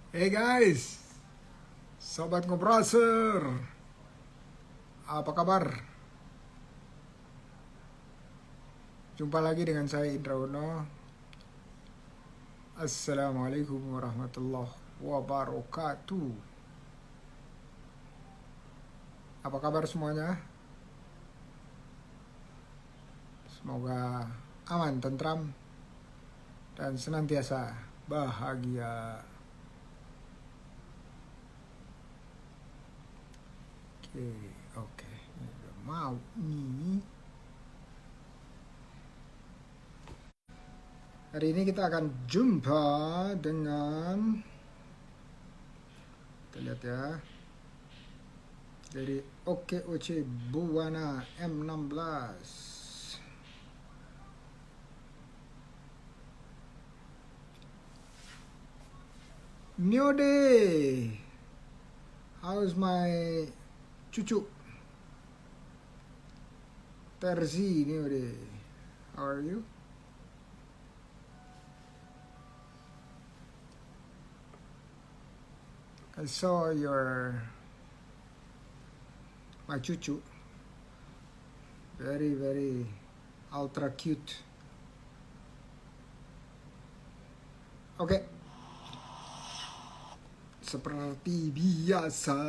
Hey guys, sobat ngobraser, apa kabar? Jumpa lagi dengan saya Indra Uno. Assalamualaikum warahmatullahi wabarakatuh. Apa kabar semuanya? Semoga aman, tentram, dan senantiasa bahagia. Oke, ini udah mau nih. Hari ini kita akan jumpa dengan, kita lihat ya, dari OKOC Buana M16. New day. How's my cucu Terzi new day? How are you? I saw my cucu, very very ultra cute. Oke. Seperti biasa.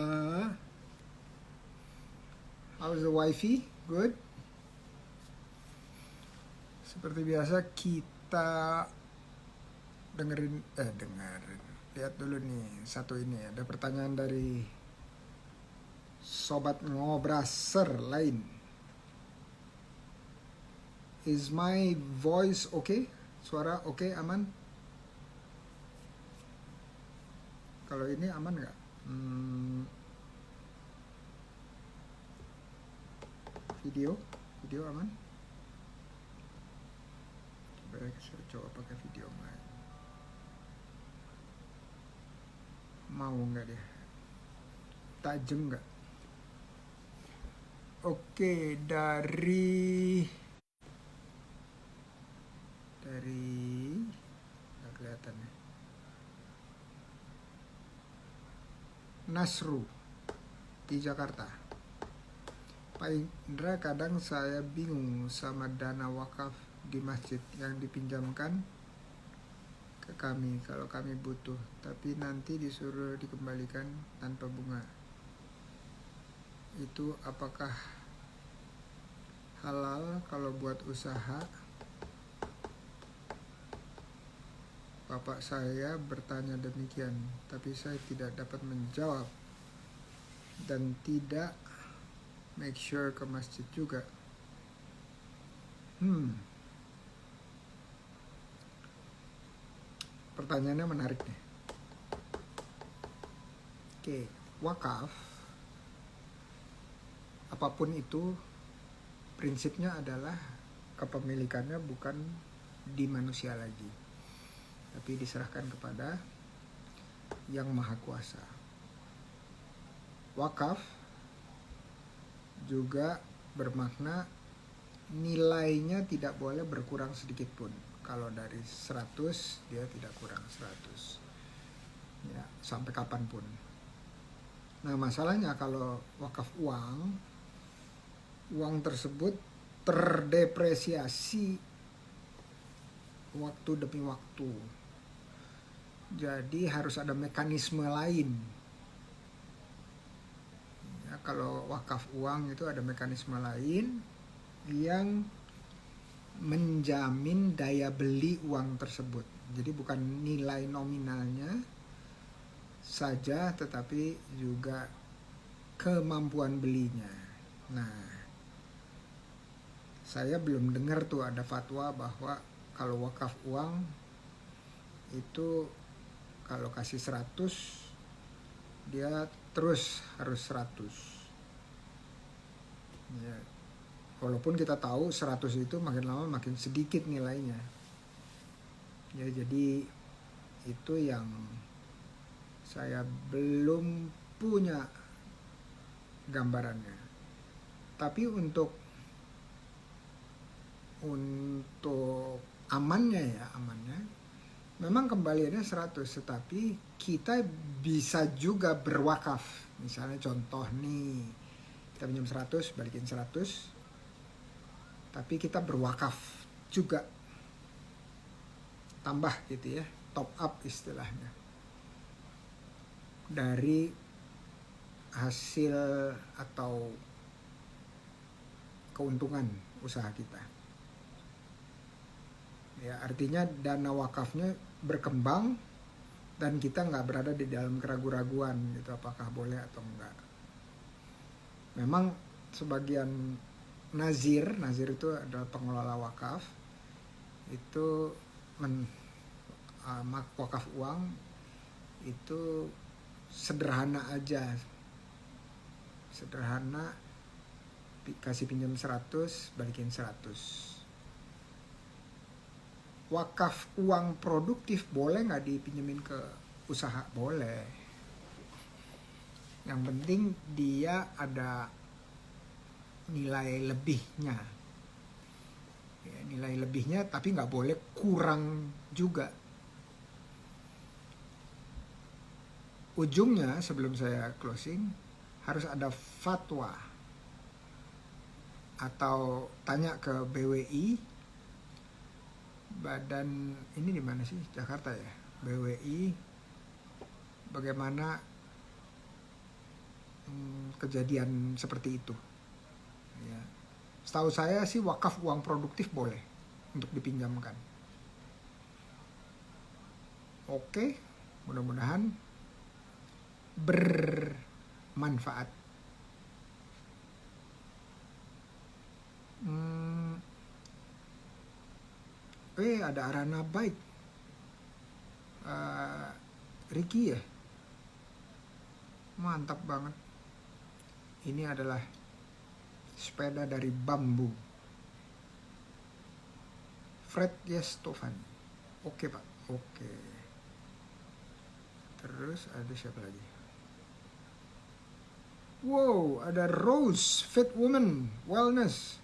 How's the wifey? Good? Seperti biasa kita dengerin. Lihat dulu nih satu ini. Ada pertanyaan dari sobat ngobraser lain. Is my voice okay? Suara okay, aman? Kalau ini aman nggak? Video aman? Saya coba pakai video lain. Mau nggak dia? Tajem nggak? Oke, dari nggak kelihatan ya. Nasru di Jakarta. Pak Indra, kadang saya bingung sama dana wakaf di masjid yang dipinjamkan ke kami kalau kami butuh, tapi nanti disuruh dikembalikan tanpa bunga. Itu apakah halal kalau buat usaha? Bapak saya bertanya demikian, tapi saya tidak dapat menjawab dan tidak make sure ke masjid juga. Pertanyaannya menarik nih. Oke, wakaf apapun itu prinsipnya adalah kepemilikannya bukan di manusia lagi, tapi diserahkan kepada Yang Maha Kuasa. Wakaf juga bermakna nilainya tidak boleh berkurang sedikit pun. Kalau dari 100 dia tidak kurang 100 ya, sampai kapanpun. Nah masalahnya kalau wakaf uang tersebut terdepresiasi waktu demi waktu. Jadi harus ada mekanisme lain. Ya, kalau wakaf uang itu ada mekanisme lain yang menjamin daya beli uang tersebut. Jadi bukan nilai nominalnya saja, tetapi juga kemampuan belinya. Nah, saya belum dengar tuh ada fatwa bahwa kalau wakaf uang itu kalau kasih 100 dia terus harus 100 ya. Walaupun kita tahu 100 itu makin lama makin sedikit nilainya ya, jadi itu yang saya belum punya gambarannya. Tapi untuk amannya memang kembaliannya 100, tetapi kita bisa juga berwakaf. Misalnya contoh nih, kita pinjam 100, balikin 100, tapi kita berwakaf juga, tambah gitu ya, top up istilahnya, dari hasil atau keuntungan usaha kita. Ya, artinya dana wakafnya berkembang dan kita nggak berada di dalam keraguan-raguan gitu apakah boleh atau enggak. Memang sebagian nazir itu adalah pengelola wakaf, itu wakaf uang itu sederhana aja, sederhana, kasih pinjam 100, balikin 100. Wakaf uang produktif boleh nggak dipinjemin ke usaha? Boleh. Yang penting dia ada nilai lebihnya. Ya, nilai lebihnya tapi nggak boleh kurang juga. Ujungnya sebelum saya closing harus ada fatwa atau tanya ke BWI, badan ini di mana sih, Jakarta ya, BWI, bagaimana kejadian seperti itu ya. Setahu saya sih wakaf uang produktif boleh untuk dipinjamkan. Oke, mudah-mudahan bermanfaat. Ada Arana Bike, Ricky ya, mantap banget. Ini adalah sepeda dari bambu, Fred Yestovan. Oke Pak, oke. Terus ada siapa lagi? Wow, ada Rose, Fit Woman Wellness.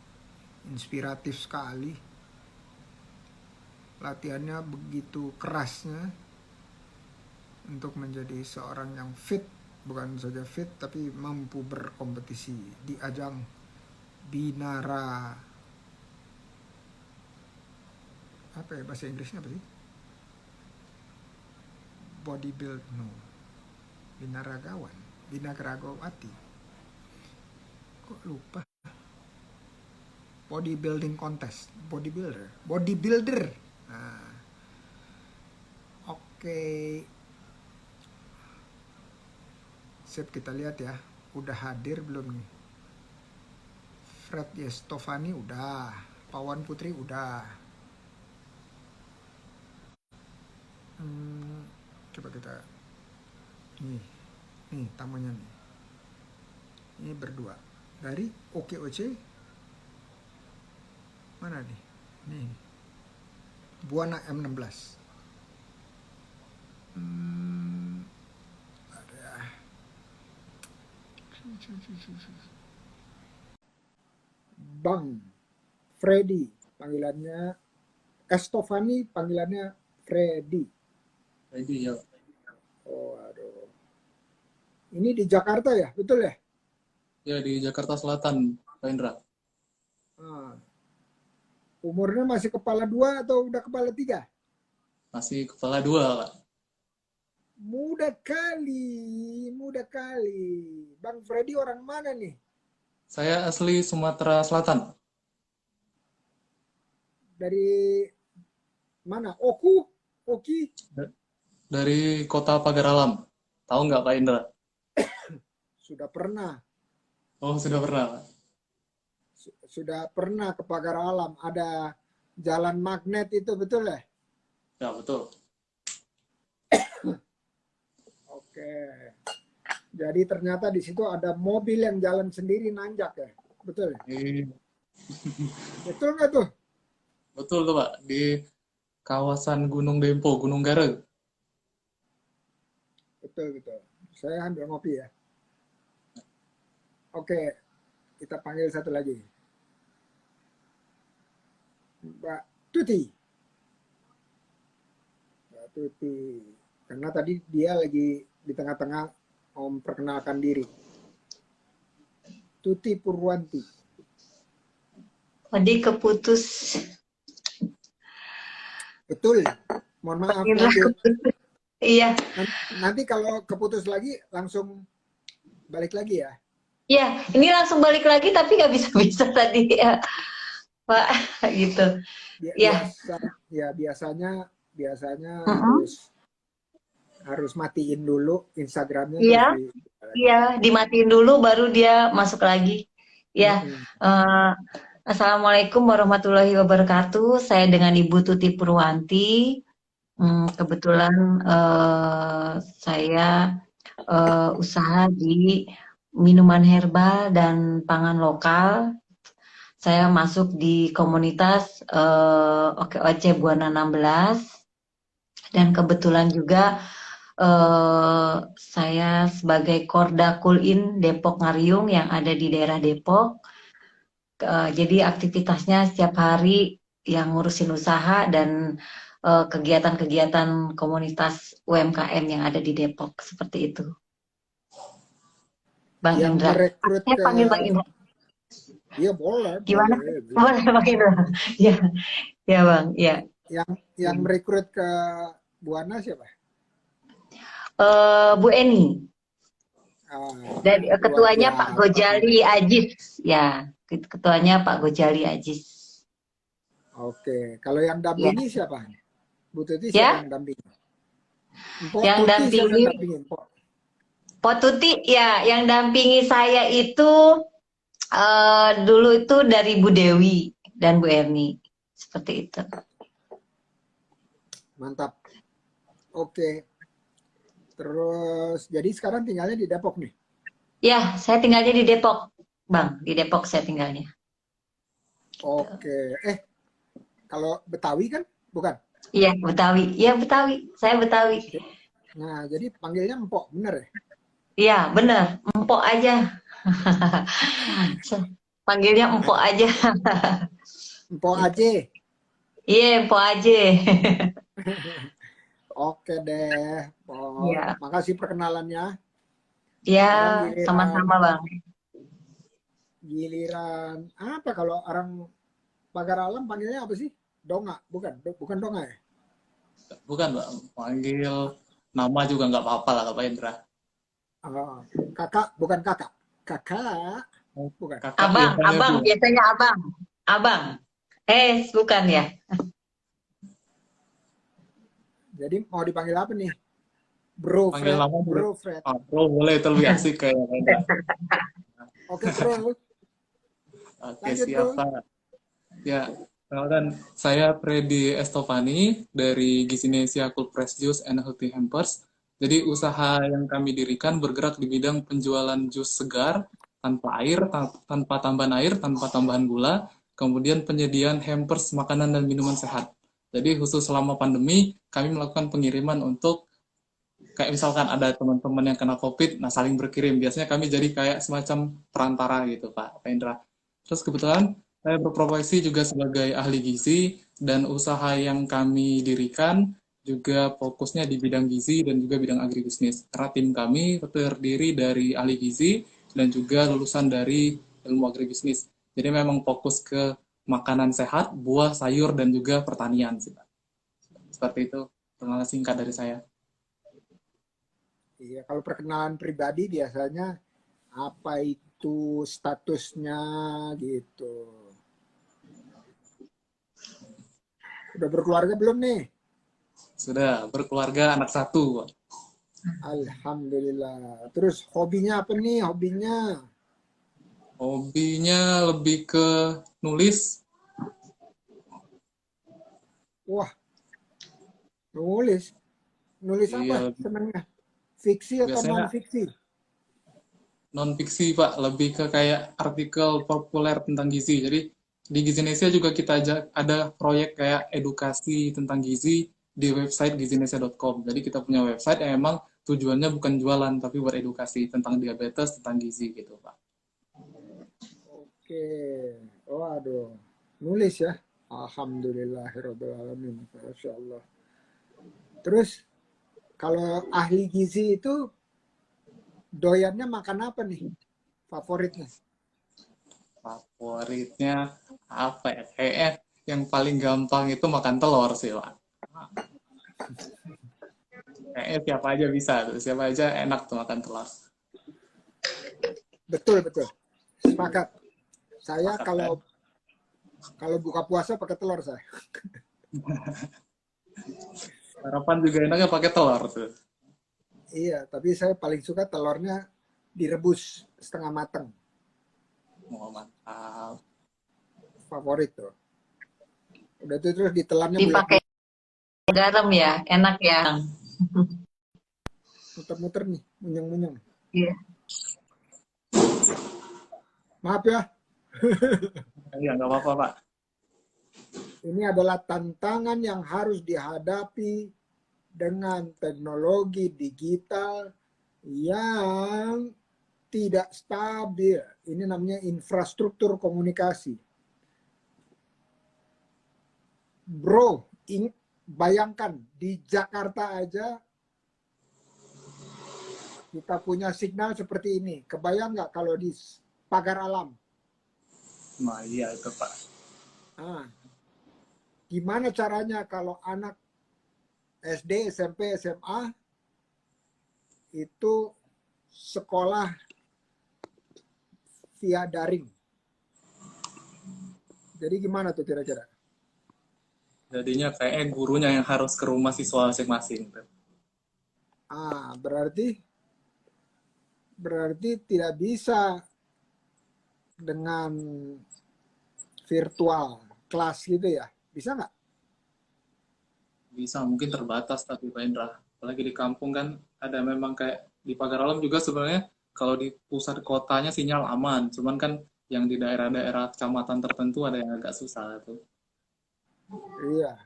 Inspiratif sekali. Latihannya begitu kerasnya untuk menjadi seorang yang fit. Bukan saja fit, tapi mampu berkompetisi di ajang binara. Apa ya bahasa Inggrisnya apa sih? Bodybuild, no. Binaragawan, Binagragawati. Kok lupa? Bodybuilding contest, bodybuilder. Nah, oke. Sip, kita lihat ya, udah hadir belum nih? Fred Yestovani udah, Pawan Putri udah. Coba kita, nih tamunya nih. Ini berdua dari OKOC. Mana nih? Nih, Buana M16. Ada. Bang Freddy, panggilannya Estovani, panggilannya Freddy. Freddy ya. Oh, aduh. Ini di Jakarta ya, betul ya? Ya, di Jakarta Selatan, Pak Indra. Umurnya masih kepala 2 atau udah kepala 3? Masih kepala 2, Pak. Muda kali, muda kali. Bang Freddy orang mana nih? Saya asli Sumatera Selatan. Dari mana? Oki? Dari kota Pagar Alam. Tahu nggak, Pak Indra? Sudah pernah. Oh, sudah pernah, Pak. Sudah pernah ke Pagar Alam. Ada jalan magnet itu, betul ya? Ya, betul. Oke. Jadi ternyata di situ ada mobil yang jalan sendiri nanjak ya? Betul ya? Betul nggak tuh? Betul tuh, Pak. Di kawasan Gunung Dempo, Gunung Gareng. Betul. Saya ambil ngopi ya. Oke, kita panggil satu lagi. Mbak Tuti. Mbak Tuti. Karena tadi dia lagi di tengah-tengah memperkenalkan diri. Tuti Purwanti. Tadi keputus. Betul. Mohon Pak maaf, Indra lanjut. keputus. Iya, Nanti kalau keputus lagi langsung balik lagi ya. iya. Ini langsung balik lagi tapi nggak bisa-bisa tadi ya, Pak. Gitu. Ya. Biasa ya biasanya Mm-mm. harus matiin dulu Instagramnya Iya, terus di iya. Dimatiin dulu baru dia masuk lagi. Ya. Mm-mm. eh, Assalamualaikum warahmatullahi wabarakatuh. Saya dengan Ibu Tuti Purwanti. Kebetulan saya usaha di minuman herbal dan pangan lokal. Saya masuk di komunitas OKOC Buana 16 dan kebetulan juga saya sebagai Korda Kulin Depok Ngariung yang ada di daerah Depok. Jadi aktivitasnya setiap hari yang ngurusin usaha dan kegiatan-kegiatan komunitas UMKM yang ada di Depok seperti itu. Bang Yang Indra. merekrut Saya ke panggil Bang Indra. iya boleh Gimana? boleh Boleh Bang Indra? Ya, ya Bang. Ya. yang merekrut ke Buana siapa? Bu Eni. Dan Luar ketuanya Pak biasa. Gojali Ajis. Ya, ketuanya Pak Gojali Ajis. Oke, kalau yang Ya. dampingi siapa? Bu Tuti siapa Ya, yang dampingi? Mpok yang Tuti siapa yang dampingi dampingi? Mpok. Potuti ya, yang dampingi saya itu dulu itu dari Bu Dewi dan Bu Erni. Seperti itu. Mantap. Oke. Terus jadi sekarang tinggalnya di Depok nih. Ya, saya tinggalnya di Depok, Bang. Di Depok saya tinggalnya. Oke. Kalau Betawi kan? Bukan. Iya, Betawi. Iya, Betawi. Saya Betawi. Nah, jadi panggilnya Mpok, bener ya? Iya, bener. Empok aja. Panggilnya empok aja. Mpok Gitu. aja. Iya, empok aja. Oke deh, Pok. Iya. Makasih perkenalannya. Ya, Sekarang giliran sama-sama, Bang. giliran apa kalau orang pagar alam panggilnya apa sih? Donga, bukan donga ya? Bukan, Pak. Panggil nama juga nggak apa-apa lah, Pak Indra. Oh, kakak, bukan kakak. Kakak, bukan. Kakak Abang, biasanya abang, Bu. biasanya abang. Abang. Bukan ya? Jadi mau dipanggil apa nih? Bro Panggil Fred, nama boleh. Bro Fred. Bro, boleh. Itu lebih asik kayak Pak Indra. Oke bro, Oke, lanjut bro. siap, Pak. Ya, kenalkan saya Freddy Estofani dari Gizinesia Cool Press Juice and Healthy Hampers. Jadi usaha yang kami dirikan bergerak di bidang penjualan jus segar tanpa air, tanpa tambahan air, tanpa tambahan gula, kemudian penyediaan hampers makanan dan minuman sehat. Jadi khusus selama pandemi kami melakukan pengiriman untuk kayak misalkan ada teman-teman yang kena COVID, nah saling berkirim. Biasanya kami jadi kayak semacam perantara gitu, Pak Indra. Terus kebetulan saya berprofesi juga sebagai ahli gizi dan usaha yang kami dirikan juga fokusnya di bidang gizi dan juga bidang agribisnis. Karena tim kami terdiri dari ahli gizi dan juga lulusan dari ilmu agribisnis. Jadi memang fokus ke makanan sehat, buah, sayur, dan juga pertanian sih, Pak. Seperti itu, perkenalan singkat dari saya. Iya, kalau perkenalan pribadi biasanya apa itu statusnya gitu. Udah berkeluarga belum nih? Sudah berkeluarga anak satu, Pak. Alhamdulillah. Terus hobinya apa nih? Hobinya? Hobinya lebih ke nulis. Wah, nulis. Nulis Iya, apa senangnya? Fiksi atau non biasanya fiksi? non fiksi, Pak, lebih ke kayak artikel populer tentang gizi. Jadi di Gizinesia juga kita ada proyek kayak edukasi tentang gizi di website gizinesia.com. Jadi kita punya website yang emang tujuannya bukan jualan tapi buat edukasi tentang diabetes, tentang gizi gitu, Pak. Oke. Waduh. Nulis ya. Alhamdulillahirrahmanirrahim. Masya Allah. Terus kalau ahli gizi itu doyannya makan apa nih? Favoritnya? Favoritnya apa ya? Kayaknya yang paling gampang itu makan telur sih, Pak. Kayaknya siapa aja bisa tuh, siapa aja enak tuh makan telur. Betul, betul. Sepakat. Saya Makan kan? kalau buka puasa pakai telur saya. Sarapan juga enaknya pakai telur tuh. Iya, tapi saya paling suka telurnya direbus setengah matang. Oh, mantap. Favorit tuh. Udah tuh terus ditelannya Dipakai garam ya, enak ya. muter-muter nih, munyeng-munyeng. Iya. Maaf ya, Iya, nggak apa-apa, Pak. ini adalah tantangan yang harus dihadapi dengan teknologi digital yang tidak stabil. Ini namanya infrastruktur komunikasi. Bro, bayangkan di Jakarta aja kita punya signal seperti ini. Kebayang nggak kalau di pagar alam? Nah, iya itu, Pak. Nah, gimana caranya kalau anak SD, SMP, SMA itu sekolah via daring? Jadi gimana tuh kira-kira? Jadinya kayaknya gurunya yang harus ke rumah siswa masing-masing tuh. Berarti tidak bisa dengan virtual kelas gitu ya? Bisa nggak? Bisa, mungkin terbatas tapi Pak Indra. Apalagi di kampung kan ada memang kayak di pagar alam juga sebenarnya kalau di pusat kotanya sinyal aman. Cuman kan yang di daerah-daerah kecamatan tertentu ada yang agak susah tuh. Iya,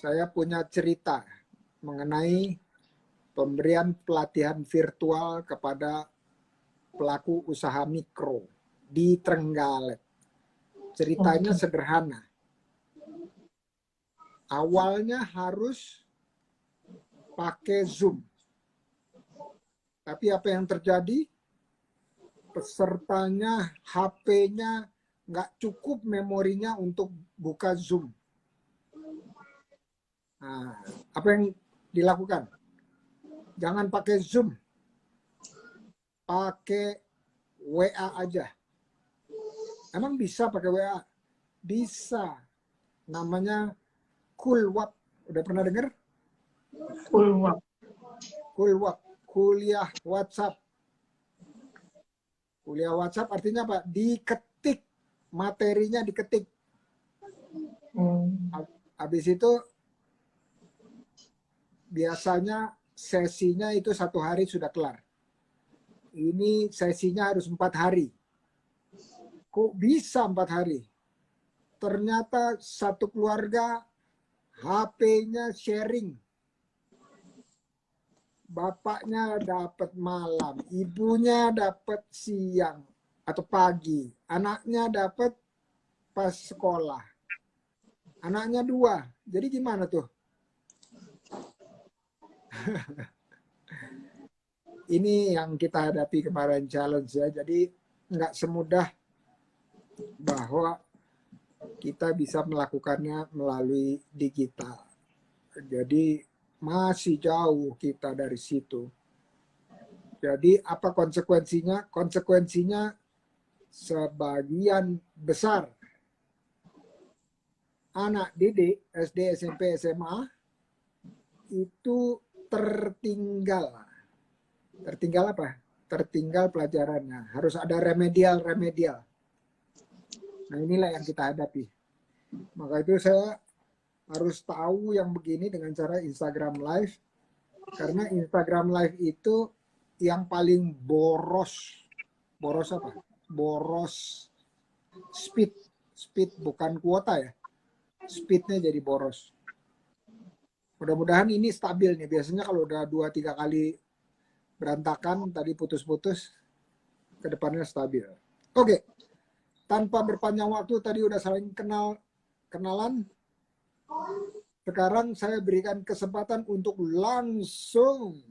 saya punya cerita mengenai pemberian pelatihan virtual kepada pelaku usaha mikro di Trenggalek. Ceritanya Oke. sederhana. Awalnya harus pakai Zoom. Tapi apa yang terjadi? Pesertanya, HP-nya nggak cukup memorinya untuk buka Zoom. Nah, apa yang dilakukan? Jangan pakai Zoom. Pakai WA aja. Emang bisa pakai WA? Bisa. Namanya Kulwap. Udah pernah dengar? Kulwap. Kulwap. Kuliah WhatsApp. Kuliah WhatsApp artinya apa? Diketik. Materinya diketik. Habis itu biasanya sesinya itu 1 hari sudah kelar. Ini sesinya harus 4 hari. Kok bisa 4 hari? Ternyata satu keluarga HP-nya sharing. Bapaknya dapat malam, ibunya dapat siang atau pagi, anaknya dapat pas sekolah. Anaknya 2. Jadi gimana tuh? Ini yang kita hadapi kemarin challenge ya. Jadi nggak semudah bahwa kita bisa melakukannya melalui digital. Jadi masih jauh kita dari situ. Jadi apa konsekuensinya? Konsekuensinya sebagian besar anak didik SD, SMP, SMA itu tertinggal. Tertinggal apa? Tertinggal pelajarannya. Harus ada remedial. Nah inilah yang kita hadapi. Maka itu saya harus tahu yang begini dengan cara Instagram Live. Karena Instagram Live itu yang paling boros. Boros apa? Boros speed. Speed bukan kuota ya. Speednya jadi boros. Mudah-mudahan ini stabil nih. Biasanya kalau udah 2-3 kali berantakan, tadi putus-putus, ke depannya stabil. Oke. Tanpa berpanjang waktu, tadi udah saling kenalan. sekarang saya berikan kesempatan untuk langsung,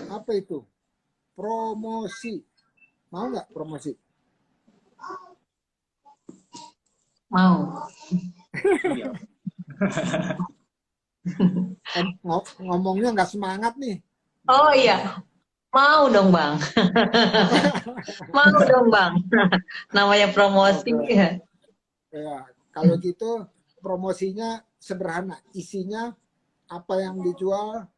apa itu? Promosi. Mau nggak promosi? Mau. Ngomongnya nggak semangat nih. Oh iya, mau dong Bang. Mau dong Bang. Namanya promosi Oke. ya. Ya, kalau gitu promosinya sederhana. Isinya apa yang dijual,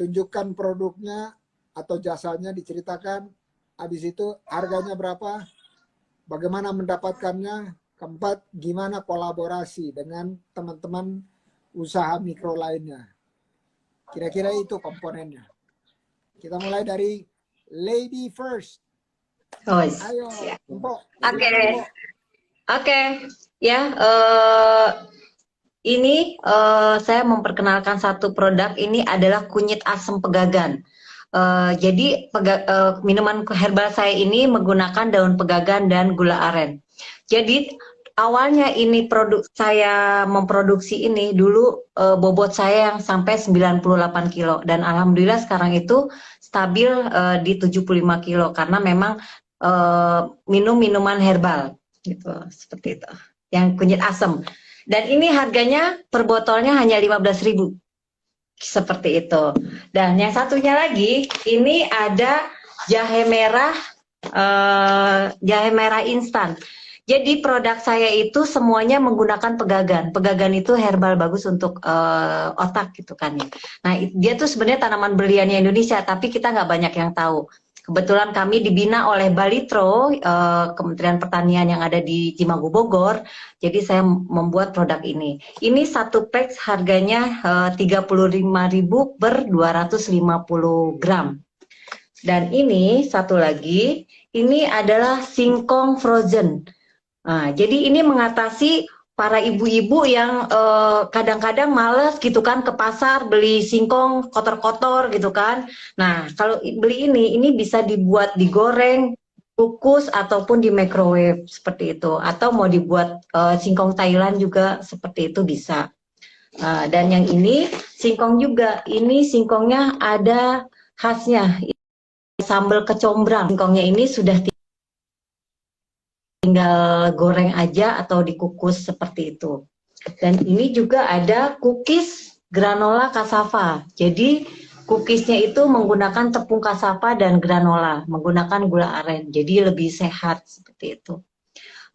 tunjukkan produknya atau jasanya diceritakan. Habis itu harganya berapa, bagaimana mendapatkannya, keempat gimana kolaborasi dengan teman-teman usaha mikro lainnya. Kira-kira itu komponennya. Kita mulai dari lady first. Oh, Ayo, siap. Empok. Oke. Silakan, Empok. Oke, ya. Ini saya memperkenalkan satu produk. Ini adalah kunyit asam pegagan. Jadi minuman herbal saya ini menggunakan daun pegagan dan gula aren. Jadi awalnya ini produk saya memproduksi ini dulu bobot saya yang sampai 98 kilo dan alhamdulillah sekarang itu stabil di 75 kilo karena memang minum minuman herbal gitu seperti itu. Yang kunyit asam. Dan ini harganya per botolnya hanya 15.000. Seperti itu. Dan yang satunya lagi, ini ada jahe merah instan. Jadi produk saya itu semuanya menggunakan pegagan. Pegagan itu herbal bagus untuk otak gitu kan ya. Nah dia tuh sebenarnya tanaman berliannya Indonesia, tapi kita nggak banyak yang tahu. Kebetulan kami dibina oleh Balitro, Kementerian Pertanian yang ada di Cimagu Bogor. Jadi saya membuat produk ini. Ini satu pack harganya 35.000 per 250 gram. Dan ini satu lagi, ini adalah singkong frozen. Nah, jadi ini mengatasi para ibu-ibu yang kadang-kadang males gitu kan ke pasar beli singkong kotor-kotor gitu kan. Nah, kalau beli ini bisa dibuat digoreng, kukus ataupun di microwave seperti itu. Atau mau dibuat singkong Thailand juga seperti itu bisa. Dan yang ini singkong juga. Ini singkongnya ada khasnya. Sambal kecombrang. Singkongnya ini sudah tinggal goreng aja atau dikukus seperti itu. Dan ini juga ada cookies granola cassava. Jadi cookiesnya itu menggunakan tepung cassava dan granola, menggunakan gula aren. Jadi lebih sehat seperti itu.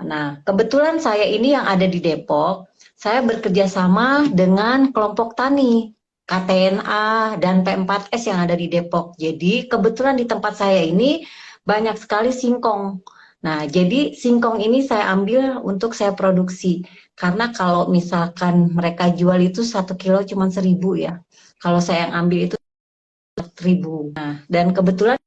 Nah, kebetulan saya ini yang ada di Depok, saya bekerja sama dengan kelompok tani KTNA dan P4S yang ada di Depok. Jadi kebetulan di tempat saya ini banyak sekali singkong. Nah, jadi singkong ini saya ambil untuk saya produksi. Karena kalau misalkan mereka jual itu 1 kilo cuma 1.000 ya. Kalau saya yang ambil itu 1.000. Nah, dan kebetulan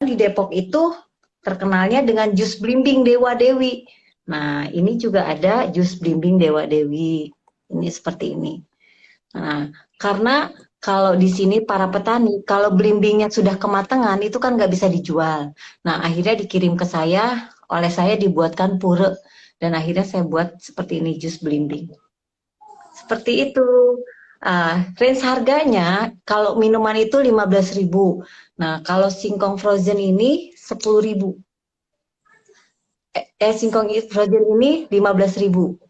di Depok itu terkenalnya dengan jus blimbing Dewa Dewi. Nah, ini juga ada jus blimbing Dewa Dewi. Ini seperti ini. Nah, karena kalau di sini para petani, kalau blimbingnya sudah kematangan, itu kan nggak bisa dijual. Nah, akhirnya dikirim ke saya, oleh saya dibuatkan pure. Dan akhirnya saya buat seperti ini, jus blimbing. Seperti itu. Range harganya, kalau minuman itu 15.000. Nah, kalau singkong frozen ini 10.000. Singkong frozen ini 15.000.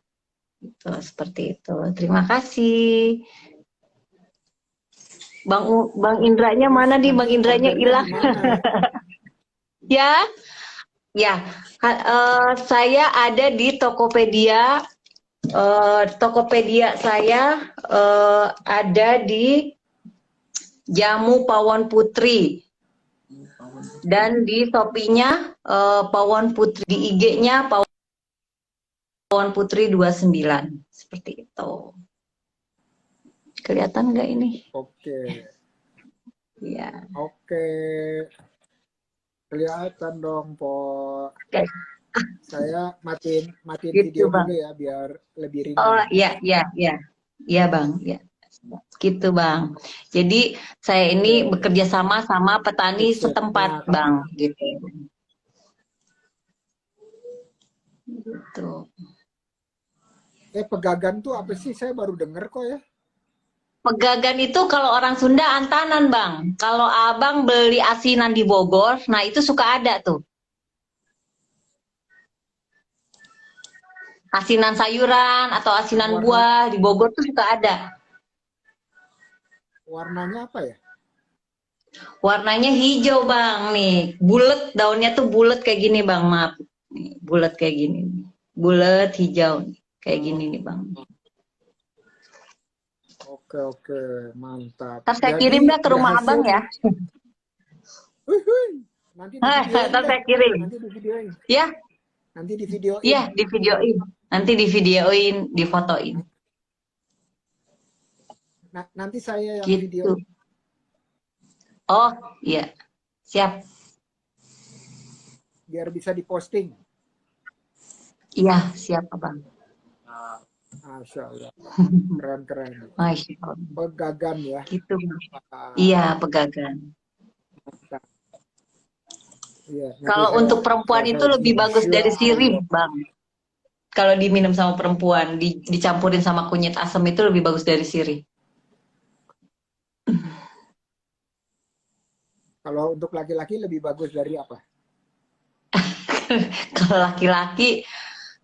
Seperti itu. Terima kasih. Bang Indranya mana nih? Bang Indranya hilang. Ya, ya. Saya ada di Tokopedia. Tokopedia saya ada di Jamu Pawon Putri. Dan di Shopee-nya Pawon Putri. Di IG-nya Pawon Putri 29. Seperti itu. Kelihatan nggak ini? Oke. Iya. Oke. Kelihatan dong, Po. Oke. Saya matiin Gitu, video Bang. dulu ya biar lebih ringan. Oh, iya, iya, iya. Iya, Bang. Ya. Gitu, Bang. Jadi saya ini bekerja sama petani Sip. setempat, Nah, Bang. Gitu. Gitu. Pegagan tuh apa sih? Saya baru denger kok ya. Pegagan itu kalau orang Sunda antanan, Bang. Kalau Abang beli asinan di Bogor, nah itu suka ada tuh. Asinan sayuran atau asinan Warna buah di Bogor tuh suka ada. warnanya apa ya? Warnanya hijau, Bang. Nih, bulat, daunnya tuh bulat kayak gini, Bang. Maaf. Nih, bulat kayak gini. Bulat hijau kayak Oh, gini nih, Bang. oke, mantap. Ntar saya Jadi kirim dah ke rumah berhasil. Abang ya. Wih, wih. Nanti di videoin Ntar deh. saya kirim. Nanti di videoin. Ya, Nanti di videoin. iya, di videoin. Nanti di videoin, difotoin. Nanti saya yang Gitu. videoin. Oh, iya. Siap. Biar bisa diposting. Iya, siap, Abang. Masya Allah. Keren. Masya Allah. Pegagan ya. Gitu, Bang. Ah, Iya, pegagan. mantap. Iya, nanti Kalau untuk perempuan itu lebih bagus dari sirih, Bang. Kalau diminum sama perempuan, dicampurin sama kunyit asam itu lebih bagus dari sirih. Kalau untuk laki-laki lebih bagus dari apa?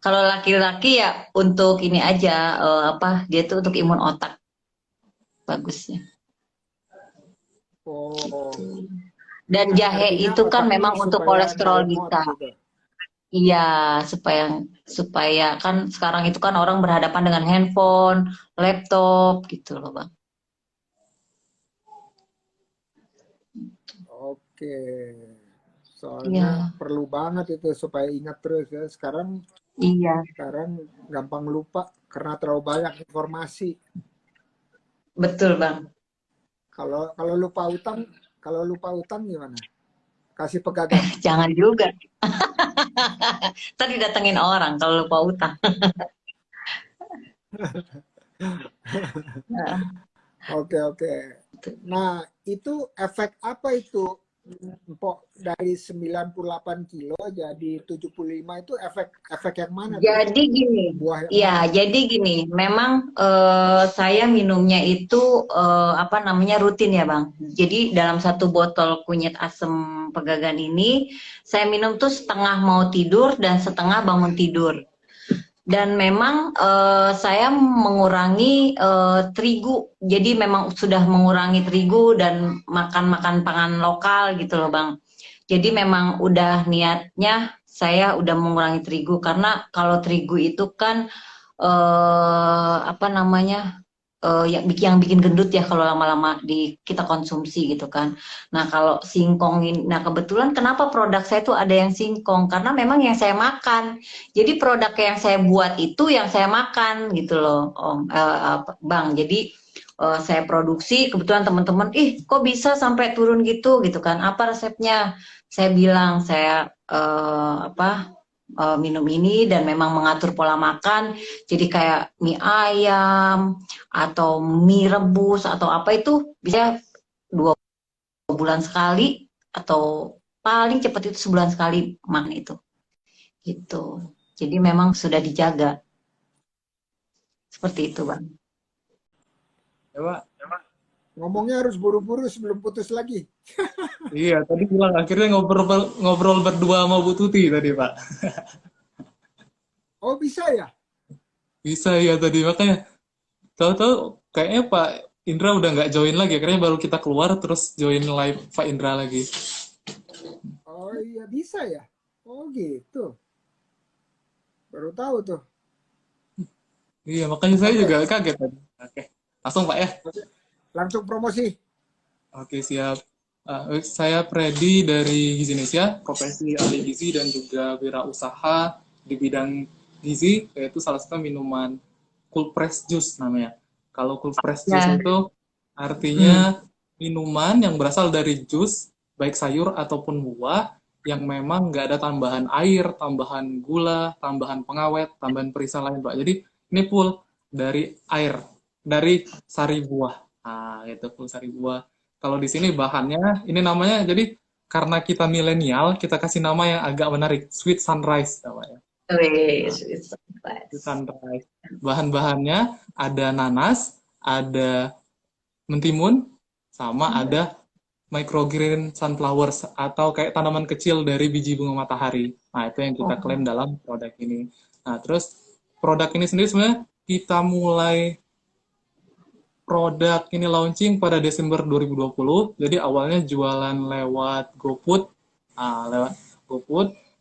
Kalau laki-laki ya untuk ini aja dia tuh untuk imun otak bagusnya. Oh, Dan jahe artinya itu kan otak memang ini untuk supaya kolesterol dalemot kita. gitu. Iya, supaya kan sekarang itu kan orang berhadapan dengan handphone, laptop gitu loh, Bang. Oke. Iya. Soalnya perlu banget itu supaya ingat terus ya. Sekarang Iya, gampang lupa karena terlalu banyak informasi. betul, Bang. Kalau lupa utang gimana? Kasih pegagan. Jangan juga. Tadi datengin orang kalau lupa utang. Oke. Nah, itu efek apa itu? Empok dari 98 kilo jadi 75 itu efek yang mana tuh? Jadi gini, Buah yang ya, mana? jadi gini, memang saya minumnya itu rutin ya, Bang. Jadi dalam satu botol kunyit asam pegagan ini, saya minum tuh setengah mau tidur dan setengah bangun tidur. Dan memang saya mengurangi terigu, jadi memang sudah mengurangi terigu dan makan pangan lokal gitu loh, Bang. Jadi memang udah niatnya saya udah mengurangi terigu karena kalau terigu itu kan yang bikin gendut ya kalau lama-lama kita konsumsi gitu kan. Nah kalau singkong ini, nah kebetulan kenapa produk saya tuh ada yang singkong karena memang yang saya makan. Jadi produk yang saya buat itu yang saya makan gitu loh, Bang. Jadi saya produksi, kebetulan teman-teman, kok bisa sampai turun gitu kan? Apa resepnya? Saya bilang saya minum ini dan memang mengatur pola makan. Jadi kayak mie ayam atau mie rebus atau apa itu bisa 2 bulan sekali atau paling cepat itu sebulan sekali makan itu. Gitu. Jadi memang sudah dijaga. Seperti itu, Bang. Ya, Pak. Ngomongnya harus buru-buru sebelum putus lagi. Iya, tadi bilang akhirnya ngobrol berdua sama Bu Tuti tadi, Pak. Oh, bisa ya? Bisa ya tadi, makanya tahu-tahu kayaknya Pak Indra udah nggak join lagi, akhirnya baru kita keluar terus join live Pak Indra lagi. Oh iya, bisa ya? Oh gitu. Baru tahu tuh. Iya, makanya saya Oke. juga kaget tadi. Oke, langsung Pak ya. Langsung promosi. Oke, siap. Saya Freddy dari Gizinesia, profesi ahli gizi dan juga wirausaha di bidang gizi, yaitu salah satu minuman cold press juice namanya. Kalau cold press juice Ya. itu artinya minuman yang berasal dari jus, baik sayur ataupun buah, yang memang nggak ada tambahan air, tambahan gula, tambahan pengawet, tambahan perisa lain, Pak. Jadi ini full dari air, dari sari buah. Nah, itu full sari buah. Kalau di sini bahannya, ini namanya, jadi karena kita milenial, kita kasih nama yang agak menarik, Sweet Sunrise namanya. Wih, Itu sunrise. Bahan-bahannya ada nanas, ada mentimun, sama ada microgreen sunflowers atau kayak tanaman kecil dari biji bunga matahari. Nah, itu yang kita klaim dalam produk ini. Nah, terus produk ini sendiri sebenarnya kita mulai produk ini launching pada Desember 2020. Jadi awalnya jualan lewat GoFood,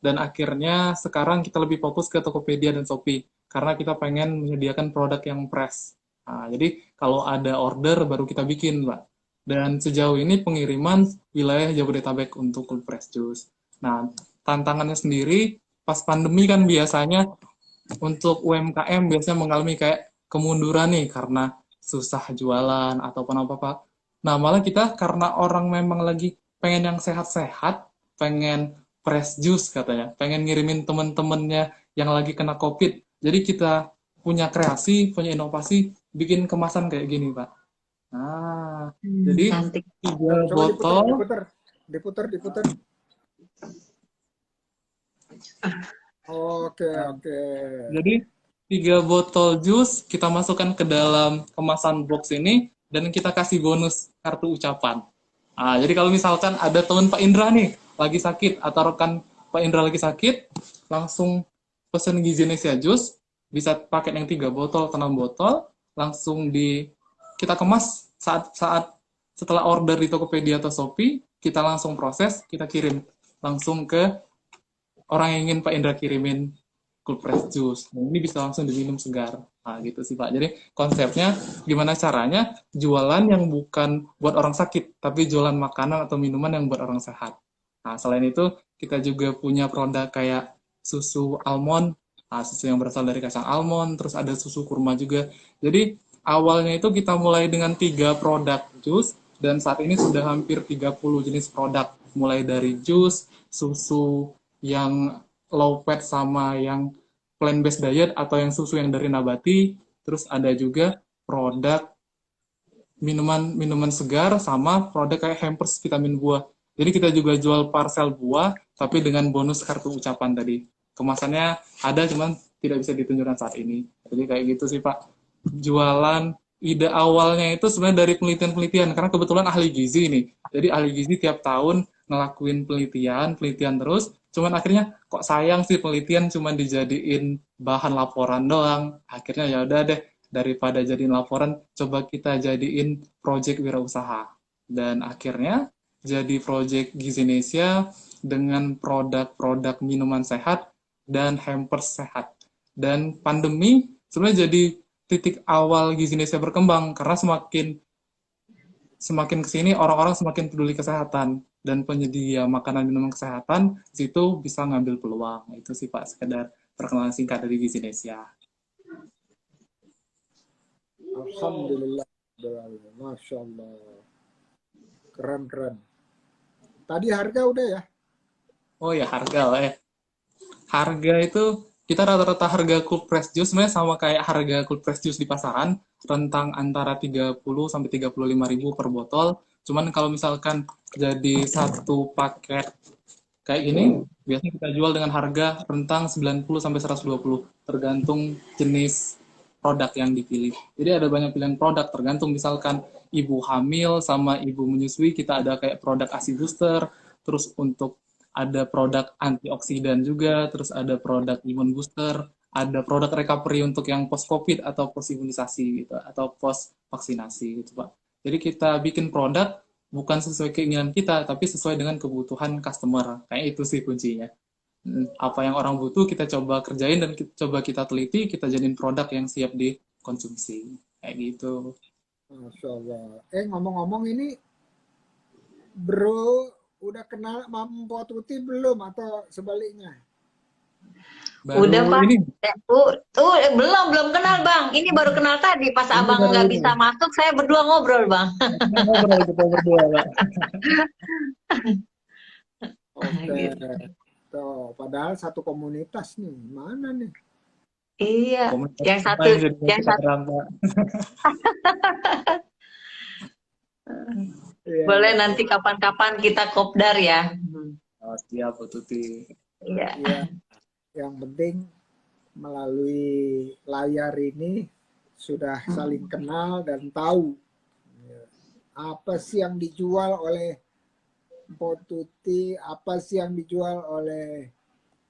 dan akhirnya sekarang kita lebih fokus ke Tokopedia dan Shopee karena kita pengen menyediakan produk yang fresh. Nah, jadi kalau ada order baru kita bikin, Mbak. Dan sejauh ini pengiriman wilayah Jabodetabek untuk Cool Press Juice. Nah, tantangannya sendiri pas pandemi kan biasanya untuk UMKM biasanya mengalami kayak kemunduran nih karena susah jualan ataupun apa-apa. Nah, malah kita karena orang memang lagi pengen yang sehat-sehat, pengen press juice katanya, pengen ngirimin temen-temennya yang lagi kena COVID. Jadi kita punya kreasi, punya inovasi, bikin kemasan kayak gini, Pak. Nah, jadi Cantik. 3 Coba botol. diputar. Oke. Jadi 3 botol jus kita masukkan ke dalam kemasan box ini dan kita kasih bonus kartu ucapan. Nah, jadi kalau misalkan ada teman Pak Indra nih lagi sakit atau rekan Pak Indra lagi sakit, langsung pesen Gizinesia Jus, bisa pakai yang 3 botol, 6 botol, langsung kita kemas saat setelah order di Tokopedia atau Shopee, kita langsung proses, kita kirim langsung ke orang yang ingin Pak Indra kirimin cool press juice. Nah, ini bisa langsung diminum segar. Nah, gitu sih Pak. Jadi konsepnya gimana caranya jualan yang bukan buat orang sakit, tapi jualan makanan atau minuman yang buat orang sehat. Nah, selain itu kita juga punya produk kayak susu almond, susu yang berasal dari kacang almond, terus ada susu kurma juga. Jadi awalnya itu kita mulai dengan 3 produk jus dan saat ini sudah hampir 30 jenis produk, mulai dari jus, susu yang low fat sama yang plant based diet atau yang susu yang dari nabati, terus ada juga produk minuman segar sama produk kayak hampers vitamin buah. Jadi kita juga jual parcel buah tapi dengan bonus kartu ucapan tadi. Kemasannya ada cuman tidak bisa ditunjukkan saat ini. Jadi kayak gitu sih Pak. Jualan ide awalnya itu sebenarnya dari penelitian karena kebetulan ahli gizi nih. Jadi ahli gizi tiap tahun ngelakuin penelitian terus. Cuman akhirnya kok sayang sih penelitian cuman dijadiin bahan laporan doang. Akhirnya ya udah deh daripada jadiin laporan, coba kita jadiin project wirausaha. Dan akhirnya jadi project Gizinesia dengan produk-produk minuman sehat dan hampers sehat. Dan pandemi sebenarnya jadi titik awal Gizinesia berkembang karena semakin kesini orang-orang semakin peduli kesehatan dan penyedia makanan minuman kesehatan situ bisa ngambil peluang. Itu sih Pak sekedar perkenalan singkat dari Gizinesia. Alhamdulillah, Masya Allah, keren. Tadi harga udah ya? Oh ya harga lah ya. Harga itu kita rata-rata harga cold press juice sebenarnya sama kayak harga cold press juice di pasaran, rentang antara 30 sampai 35.000 per botol. Cuman kalau misalkan jadi satu paket kayak gini, biasanya kita jual dengan harga rentang 90 sampai 120 tergantung jenis produk yang dipilih. Jadi ada banyak pilihan produk tergantung misalkan ibu hamil sama ibu menyusui kita ada kayak produk ASI booster, terus untuk ada produk antioksidan juga, terus ada produk imun booster, ada produk recovery untuk yang post covid atau post imunisasi gitu atau post vaksinasi gitu Pak. Jadi kita bikin produk bukan sesuai keinginan kita tapi sesuai dengan kebutuhan customer. Kayak itu sih kuncinya. Apa yang orang butuh kita coba kerjain dan coba kita teliti, kita jadiin produk yang siap dikonsumsi. Kayak gitu. Masya Allah. Ngomong-ngomong ini bro udah kenal Mpok Tuti belum atau sebaliknya? Baru Udah Pak. ini Belum kenal Bang. Ini baru kenal tadi. Pas ini Abang baru nggak ini. bisa masuk, saya berdua ngobrol Bang. Ngobrol kita berdua, Pak. Oke. Gitu. Tuh, padahal satu komunitas nih. Mana nih? Iya. Komentar Yang apa satu, yang jadi yang kita satu. merantau. Iya, Boleh iya. nanti kapan-kapan kita kopdar ya. Oh, siap, Bu Tuti. Iya. Iya. Yang penting melalui layar ini sudah saling kenal dan tahu apa sih yang dijual oleh Mpok Tuti, apa sih yang dijual oleh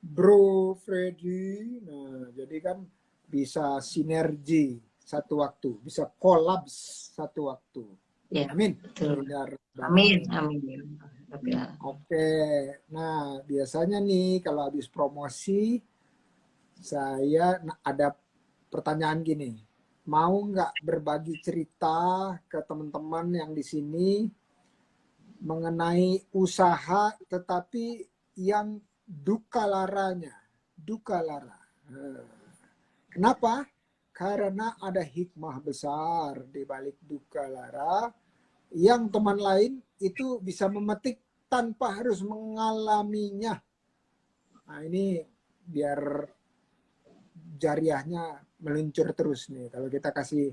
Bro Freddy. Nah, jadi kan bisa sinergi satu waktu, bisa kolaps satu waktu. Ya, Amin. betul. Benar. Amin, amin. Oke, nah biasanya nih kalau habis promosi saya ada pertanyaan gini, mau nggak berbagi cerita ke teman-teman yang di sini mengenai usaha tetapi yang duka laranya, duka lara. Kenapa? Karena ada hikmah besar di balik duka lara yang teman lain itu bisa memetik tanpa harus mengalaminya. Nah ini biar jariahnya meluncur terus nih kalau kita kasih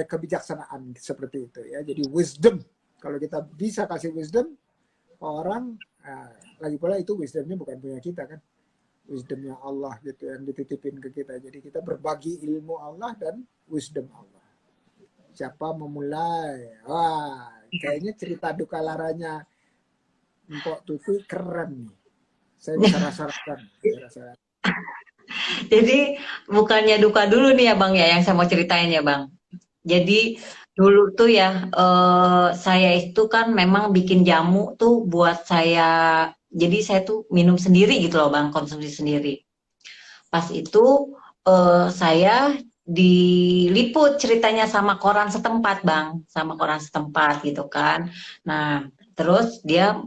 kebijaksanaan seperti itu ya. Jadi wisdom, kalau kita bisa kasih wisdom orang, lagi pula itu wisdomnya bukan punya kita kan, wisdomnya Allah gitu yang dititipin ke kita. Jadi kita berbagi ilmu Allah dan wisdom Allah. Siapa memulai? Wah, kayaknya cerita duka laranya Mpok Tuti keren nih. Saya bisa rasakan. Jadi bukannya duka dulu nih ya Bang ya yang saya mau ceritain ya Bang. Jadi dulu tuh ya saya itu kan memang bikin jamu tuh buat saya. Jadi saya tuh minum sendiri gitu loh Bang, konsumsi sendiri. Pas itu saya diliput ceritanya sama koran setempat Bang, sama koran setempat gitu kan. Nah, terus dia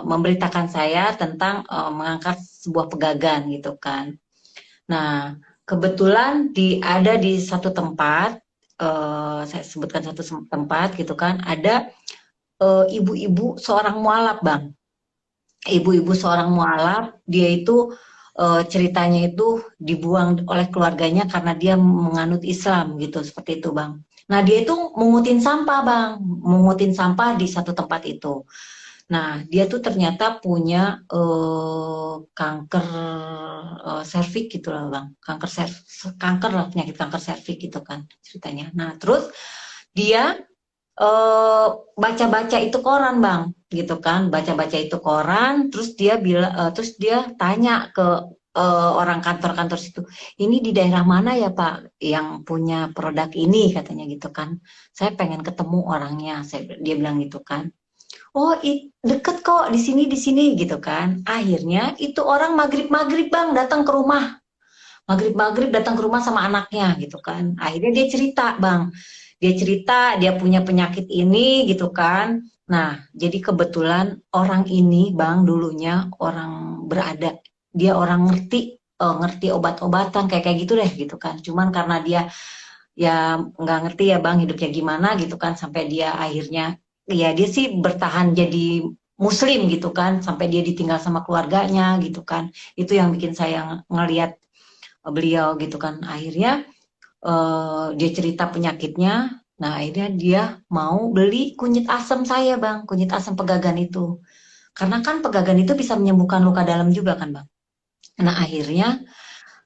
memberitakan saya tentang mengangkat sebuah pegagan gitu kan. Nah, kebetulan ada di satu tempat, saya sebutkan satu tempat gitu kan, ada ibu-ibu seorang mualaf Bang. Ibu-ibu seorang mualaf, dia itu ceritanya itu dibuang oleh keluarganya karena dia menganut Islam gitu, seperti itu Bang. Nah, dia itu mengutin sampah Bang, mengutin sampah di satu tempat itu. Nah, dia tuh ternyata punya kanker serviks gitu lah Bang. Kanker lah, penyakit kanker serviks gitu kan ceritanya. Nah, terus dia baca-baca itu koran Bang, gitu kan. Baca-baca itu koran, terus dia tanya ke orang kantor-kantor situ, ini di daerah mana ya Pak yang punya produk ini, katanya gitu kan. Saya pengen ketemu orangnya, dia bilang gitu kan. Oh, deket kok di sini gitu kan. Akhirnya itu orang maghrib Bang datang ke rumah. Maghrib datang ke rumah sama anaknya gitu kan. Akhirnya dia cerita Bang. Dia cerita dia punya penyakit ini gitu kan. Nah, jadi kebetulan orang ini Bang dulunya orang berada. Dia orang ngerti obat-obatan kayak gitu deh gitu kan. Cuman karena dia ya nggak ngerti ya Bang hidupnya gimana gitu kan, sampai dia akhirnya ya dia sih bertahan jadi muslim gitu kan, sampai dia ditinggal sama keluarganya gitu kan. Itu yang bikin saya ngelihat beliau gitu kan. Akhirnya dia cerita penyakitnya. Nah, akhirnya dia mau beli kunyit asam saya Bang, kunyit asam pegagan itu. Karena kan pegagan itu bisa menyembuhkan luka dalam juga kan Bang. Nah, akhirnya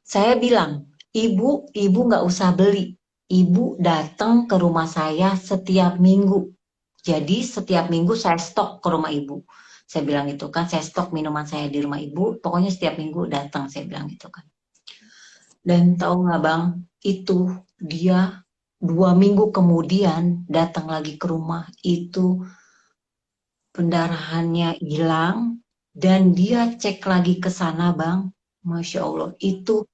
saya bilang, ibu nggak usah beli. Ibu datang ke rumah saya setiap minggu. Jadi setiap minggu saya stok ke rumah ibu. Saya bilang gitu kan, saya stok minuman saya di rumah ibu. Pokoknya setiap minggu datang, saya bilang gitu kan. Dan tahu nggak Bang, itu dia 2 minggu kemudian datang lagi ke rumah, itu pendarahannya hilang, dan dia cek lagi ke sana Bang. Masya Allah, itu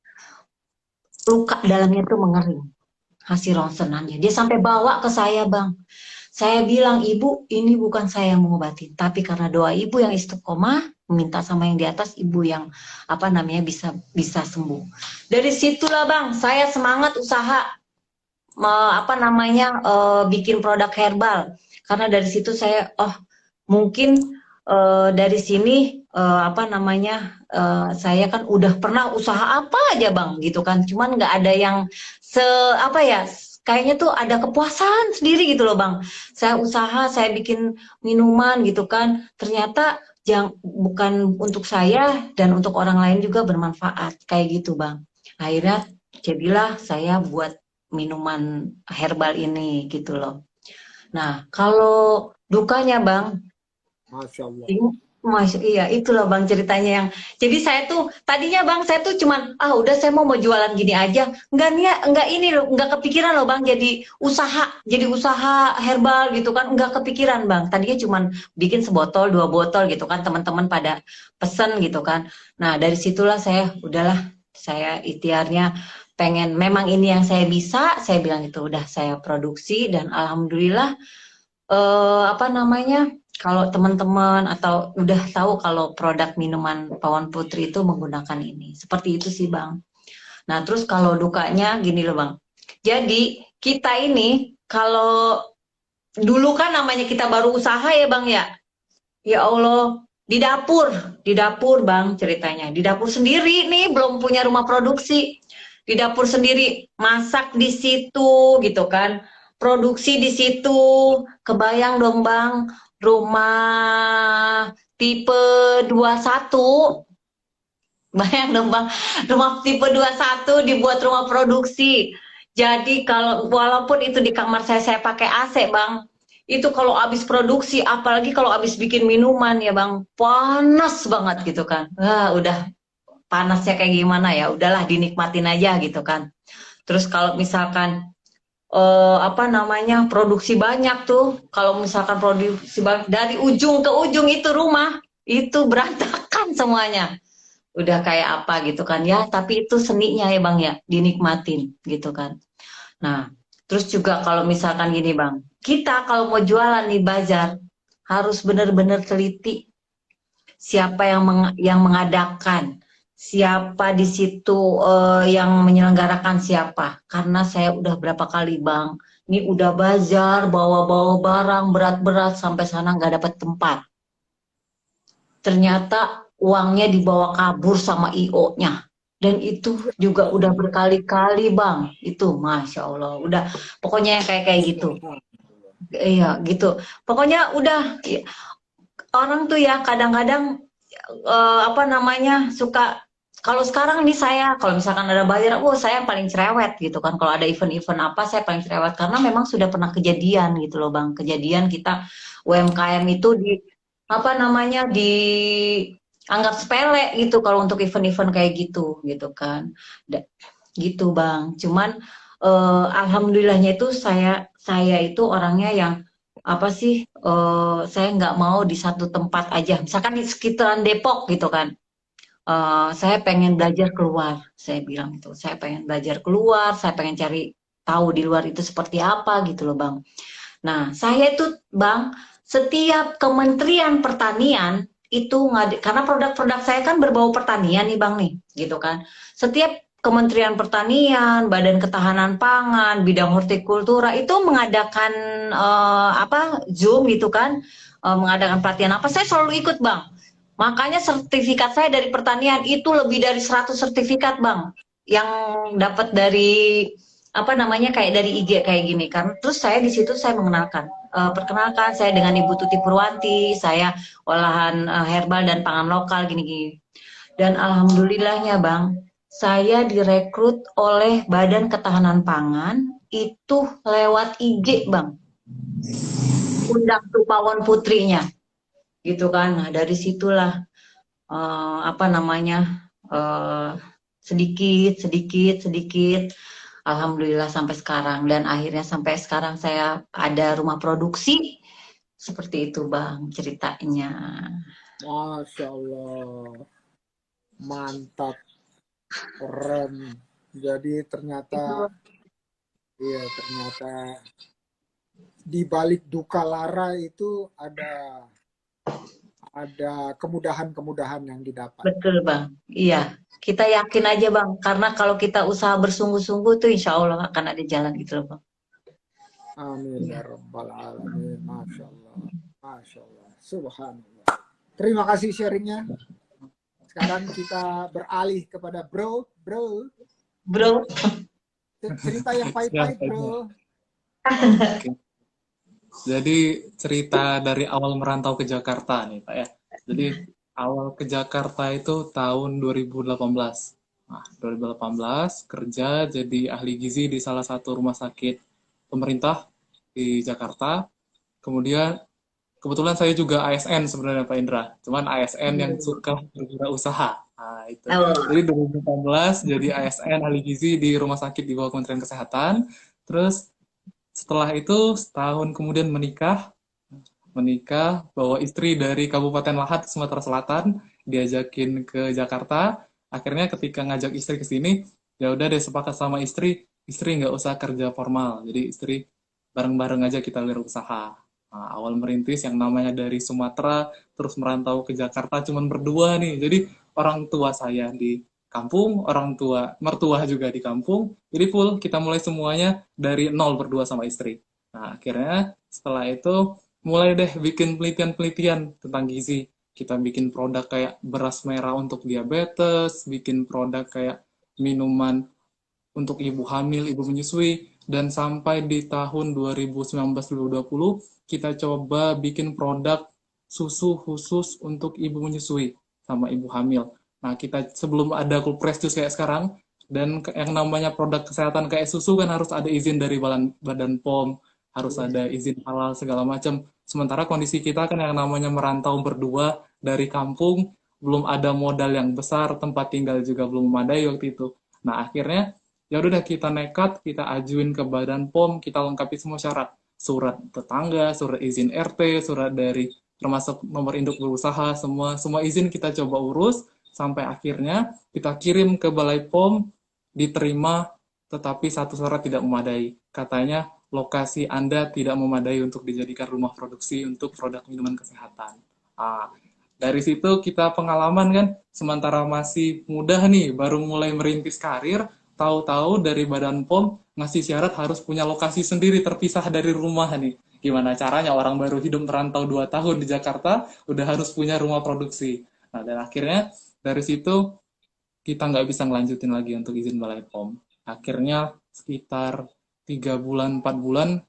luka dalamnya tuh mengering. Hasil ronsenannya. Dia sampai bawa ke saya Bang. Saya bilang, ibu ini bukan saya yang mengobati, tapi karena doa ibu yang istiqomah, minta sama yang di atas, ibu yang bisa sembuh. Dari situlah Bang, saya semangat usaha bikin produk herbal. Karena dari situ saya mungkin dari sini saya kan udah pernah usaha apa aja Bang gitu kan, cuman nggak ada yang kayaknya tuh ada kepuasan sendiri gitu loh Bang. Saya usaha, saya bikin minuman gitu kan, ternyata bukan untuk saya dan untuk orang lain juga bermanfaat kayak gitu Bang. Akhirnya jadilah saya buat minuman herbal ini gitu loh. Nah, kalau dukanya Bang, Masya Allah. Mas, iya itulah Bang ceritanya yang. Jadi saya tuh tadinya Bang saya tuh cuman udah saya mau jualan gini aja. Enggak ini loh, enggak kepikiran loh Bang jadi usaha herbal gitu kan. Enggak kepikiran Bang. Tadinya cuman bikin sebotol, 2 botol gitu kan teman-teman pada pesen gitu kan. Nah, dari situlah saya udahlah saya ikhtiarnya pengen memang ini yang saya bisa, saya bilang itu udah saya produksi dan alhamdulillah apa namanya kalau teman-teman atau udah tahu kalau produk minuman Pawon Putri itu menggunakan ini. Seperti itu sih Bang. Nah terus kalau dukanya gini loh Bang. Jadi kita ini kalau dulu kan namanya kita baru usaha ya Bang ya. Ya Allah di dapur Bang ceritanya. Di dapur sendiri nih belum punya rumah produksi. Di dapur sendiri masak di situ gitu kan. Produksi di situ. Kebayang dong Bang rumah tipe 21. Bayang dong Bang, rumah tipe 21 dibuat rumah produksi. Jadi kalau walaupun itu di kamar saya pakai AC Bang, itu kalau habis produksi, apalagi kalau habis bikin minuman ya Bang, panas banget gitu kan. Udah panasnya kayak gimana ya, udahlah dinikmatin aja gitu kan. Terus kalau misalkan apa namanya produksi banyak tuh kalau misalkan produksi banyak dari ujung ke ujung itu rumah itu berantakan semuanya udah kayak apa gitu kan ya tapi itu seninya ya Bang ya dinikmatin gitu kan. Nah terus juga kalau misalkan gini Bang kita kalau mau jualan di bazar harus benar-benar teliti siapa yang mengadakan, siapa di situ yang menyelenggarakan siapa. Karena saya udah berapa kali Bang, ini udah bazar, bawa-bawa barang berat-berat sampai sana nggak dapat tempat. Ternyata uangnya dibawa kabur sama IO-nya. Dan itu juga udah berkali-kali Bang, itu Masya Allah, udah pokoknya yang kayak gitu. Iya gitu. Pokoknya udah orang tuh ya kadang-kadang apa namanya suka kalau sekarang nih saya kalau misalkan ada bayar saya paling cerewet gitu kan kalau ada event-event apa saya paling cerewet karena memang sudah pernah kejadian gitu loh Bang kejadian kita UMKM itu di apa namanya dianggap sepele gitu kalau untuk event-event kayak gitu kan gitu Bang cuman alhamdulillahnya itu saya itu orangnya yang apa sih saya nggak mau di satu tempat aja misalkan di sekitaran Depok gitu kan saya pengen belajar keluar saya bilang itu saya pengen belajar keluar saya pengen cari tahu di luar itu seperti apa gitu loh Bang nah saya itu Bang setiap Kementerian Pertanian itu karena produk-produk saya kan berbau pertanian nih Bang nih gitu kan setiap Kementerian Pertanian, Badan Ketahanan Pangan, bidang hortikultura itu mengadakan apa Zoom gitu kan, mengadakan pelatihan apa, saya selalu ikut Bang. Makanya sertifikat saya dari pertanian itu lebih dari 100 sertifikat Bang, yang dapat dari apa namanya kayak dari IG kayak gini kan. Terus saya di situ saya perkenalkan saya dengan Ibu Tuti Purwanti, saya olahan herbal dan pangan lokal gini-gini. Dan alhamdulillahnya Bang, saya direkrut oleh Badan Ketahanan Pangan itu lewat IG Bang. Undang tuh Pawon Putrinya. Gitu kan. Nah, dari situlah apa namanya sedikit alhamdulillah sampai sekarang dan akhirnya sampai sekarang saya ada rumah produksi seperti itu Bang ceritanya. Masya Allah, mantap, keren. Jadi ternyata di balik duka lara itu ada kemudahan-kemudahan yang didapat. Betul Bang, iya. Kita yakin aja Bang, karena kalau kita usaha bersungguh-sungguh tuh insya Allah akan ada jalan gitu loh Bang. Amin ya Rabbal Alamin. Masya Allah. Masya Allah. Subhanallah. Terima kasih sharingnya. Sekarang kita beralih kepada bro. Cerita yang pahit-pahit bro. Jadi cerita dari awal merantau ke Jakarta nih Pak ya. Jadi awal ke Jakarta itu tahun 2018. Nah, 2018 kerja jadi ahli gizi di salah satu rumah sakit pemerintah di Jakarta. Kemudian kebetulan saya juga ASN sebenarnya Pak Indra. Cuman ASN yang suka berwirausaha. Nah, itu. Oh, Jadi 2018 jadi ASN ahli gizi di rumah sakit di bawah Kementerian Kesehatan. Terus setelah itu setahun kemudian menikah, bawa istri dari Kabupaten Lahat, Sumatera Selatan, diajakin ke Jakarta. Akhirnya ketika ngajak istri ke sini, ya udah deh sepakat sama istri nggak usah kerja formal. Jadi istri bareng-bareng aja kita wirausaha. Nah, awal merintis yang namanya dari Sumatera, terus merantau ke Jakarta cuman berdua nih. Jadi orang tua saya di kampung, orang tua, mertua juga di kampung. Jadi full kita mulai semuanya dari nol berdua sama istri. Nah, akhirnya setelah itu mulai deh bikin penelitian-penelitian tentang gizi. Kita bikin produk kayak beras merah untuk diabetes, bikin produk kayak minuman untuk ibu hamil, ibu menyusui, dan sampai di tahun 2019-2020 kita coba bikin produk susu khusus untuk ibu menyusui sama ibu hamil. Nah, kita sebelum ada cool press juice kayak sekarang, dan yang namanya produk kesehatan kayak susu kan harus ada izin dari Badan POM, harus ada izin halal segala macam. Sementara kondisi kita kan yang namanya merantau berdua dari kampung, belum ada modal yang besar, tempat tinggal juga belum memadai waktu itu. Nah, akhirnya ya udah kita nekat, kita ajuin ke Badan POM, kita lengkapi semua syarat. Surat tetangga, surat izin RT, surat dari termasuk nomor induk berusaha, semua izin kita coba urus sampai akhirnya kita kirim ke Balai POM, diterima, tetapi satu syarat tidak memadai. Katanya lokasi Anda tidak memadai untuk dijadikan rumah produksi untuk produk minuman kesehatan. Ah, dari situ kita pengalaman kan, sementara masih muda nih, baru mulai merintis karir, tahu-tahu dari Badan POM ngasih syarat harus punya lokasi sendiri terpisah dari rumah nih. Gimana caranya orang baru hidup merantau 2 tahun di Jakarta udah harus punya rumah produksi. Nah, dan akhirnya dari situ kita nggak bisa ngelanjutin lagi untuk izin Balai POM. Akhirnya sekitar 3 bulan, 4 bulan,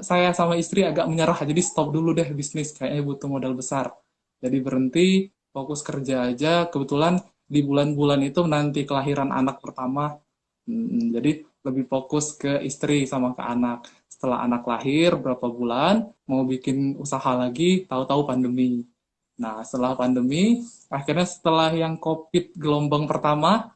saya sama istri agak menyerah, jadi stop dulu deh bisnis, kayaknya butuh modal besar. Jadi berhenti, fokus kerja aja. Kebetulan di bulan-bulan itu nanti kelahiran anak pertama, jadi lebih fokus ke istri sama ke anak. Setelah anak lahir berapa bulan, mau bikin usaha lagi, tahu-tahu pandemi. Nah, setelah pandemi, akhirnya setelah yang COVID gelombang pertama,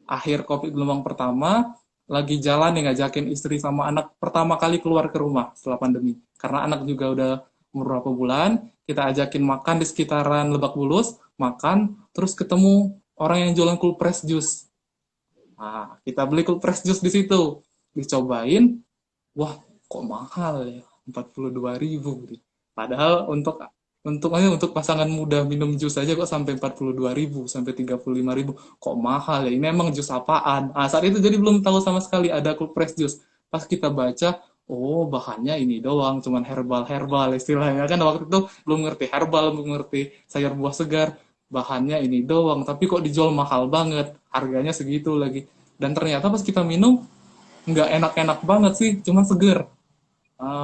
akhir COVID gelombang pertama, lagi jalan nih ngajakin istri sama anak pertama kali keluar ke rumah setelah pandemi. Karena anak juga udah umur berapa bulan, kita ajakin makan di sekitaran Lebak Bulus, makan, terus ketemu orang yang jualan cool press juice. Nah, kita beli cool press juice di situ. Dicobain, wah kok mahal ya, 42.000 gitu. Padahal untuk pasangan muda minum jus aja kok sampai 42.000 sampai 35.000, kok mahal ya, ini emang jus apaan. Saat itu jadi belum tahu sama sekali ada cold press jus. Pas kita baca, oh bahannya ini doang, cuman herbal istilahnya kan, waktu itu belum ngerti herbal, belum ngerti sayur buah segar, bahannya ini doang tapi kok dijual mahal banget, harganya segitu lagi. Dan ternyata pas kita minum nggak enak-enak banget sih, cuman seger.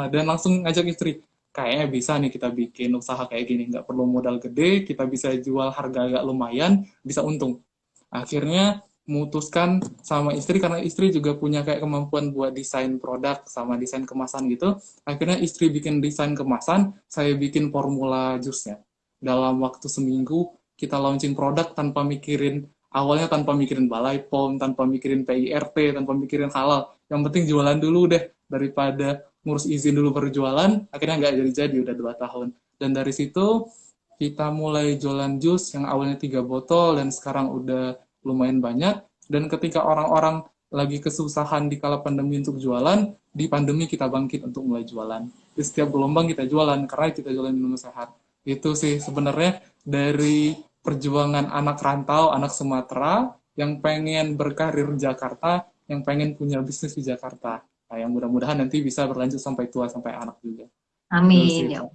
Dan langsung ngajak istri, kayaknya bisa nih kita bikin usaha kayak gini, nggak perlu modal gede, kita bisa jual harga agak lumayan, bisa untung. Akhirnya memutuskan sama istri, karena istri juga punya kayak kemampuan buat desain produk sama desain kemasan gitu. Akhirnya istri bikin desain kemasan, saya bikin formula jusnya. Dalam waktu seminggu kita launching produk tanpa mikirin, awalnya tanpa mikirin Balai POM, tanpa mikirin PIRT, tanpa mikirin halal. Yang penting jualan dulu deh, daripada ngurus izin dulu berjualan, akhirnya nggak jadi-jadi udah 2 tahun. Dan dari situ kita mulai jualan jus yang awalnya 3 botol dan sekarang udah lumayan banyak. Dan ketika orang-orang lagi kesusahan di kala pandemi untuk jualan, di pandemi kita bangkit untuk mulai jualan. Di setiap gelombang kita jualan, karena kita jualan minum sehat. Itu sih sebenarnya dari perjuangan anak rantau, anak Sumatera, yang pengen berkarir di Jakarta, yang pengen punya bisnis di Jakarta. Nah, yang mudah-mudahan nanti bisa berlanjut sampai tua, sampai anak juga. Itu amin sih, ya. Pak.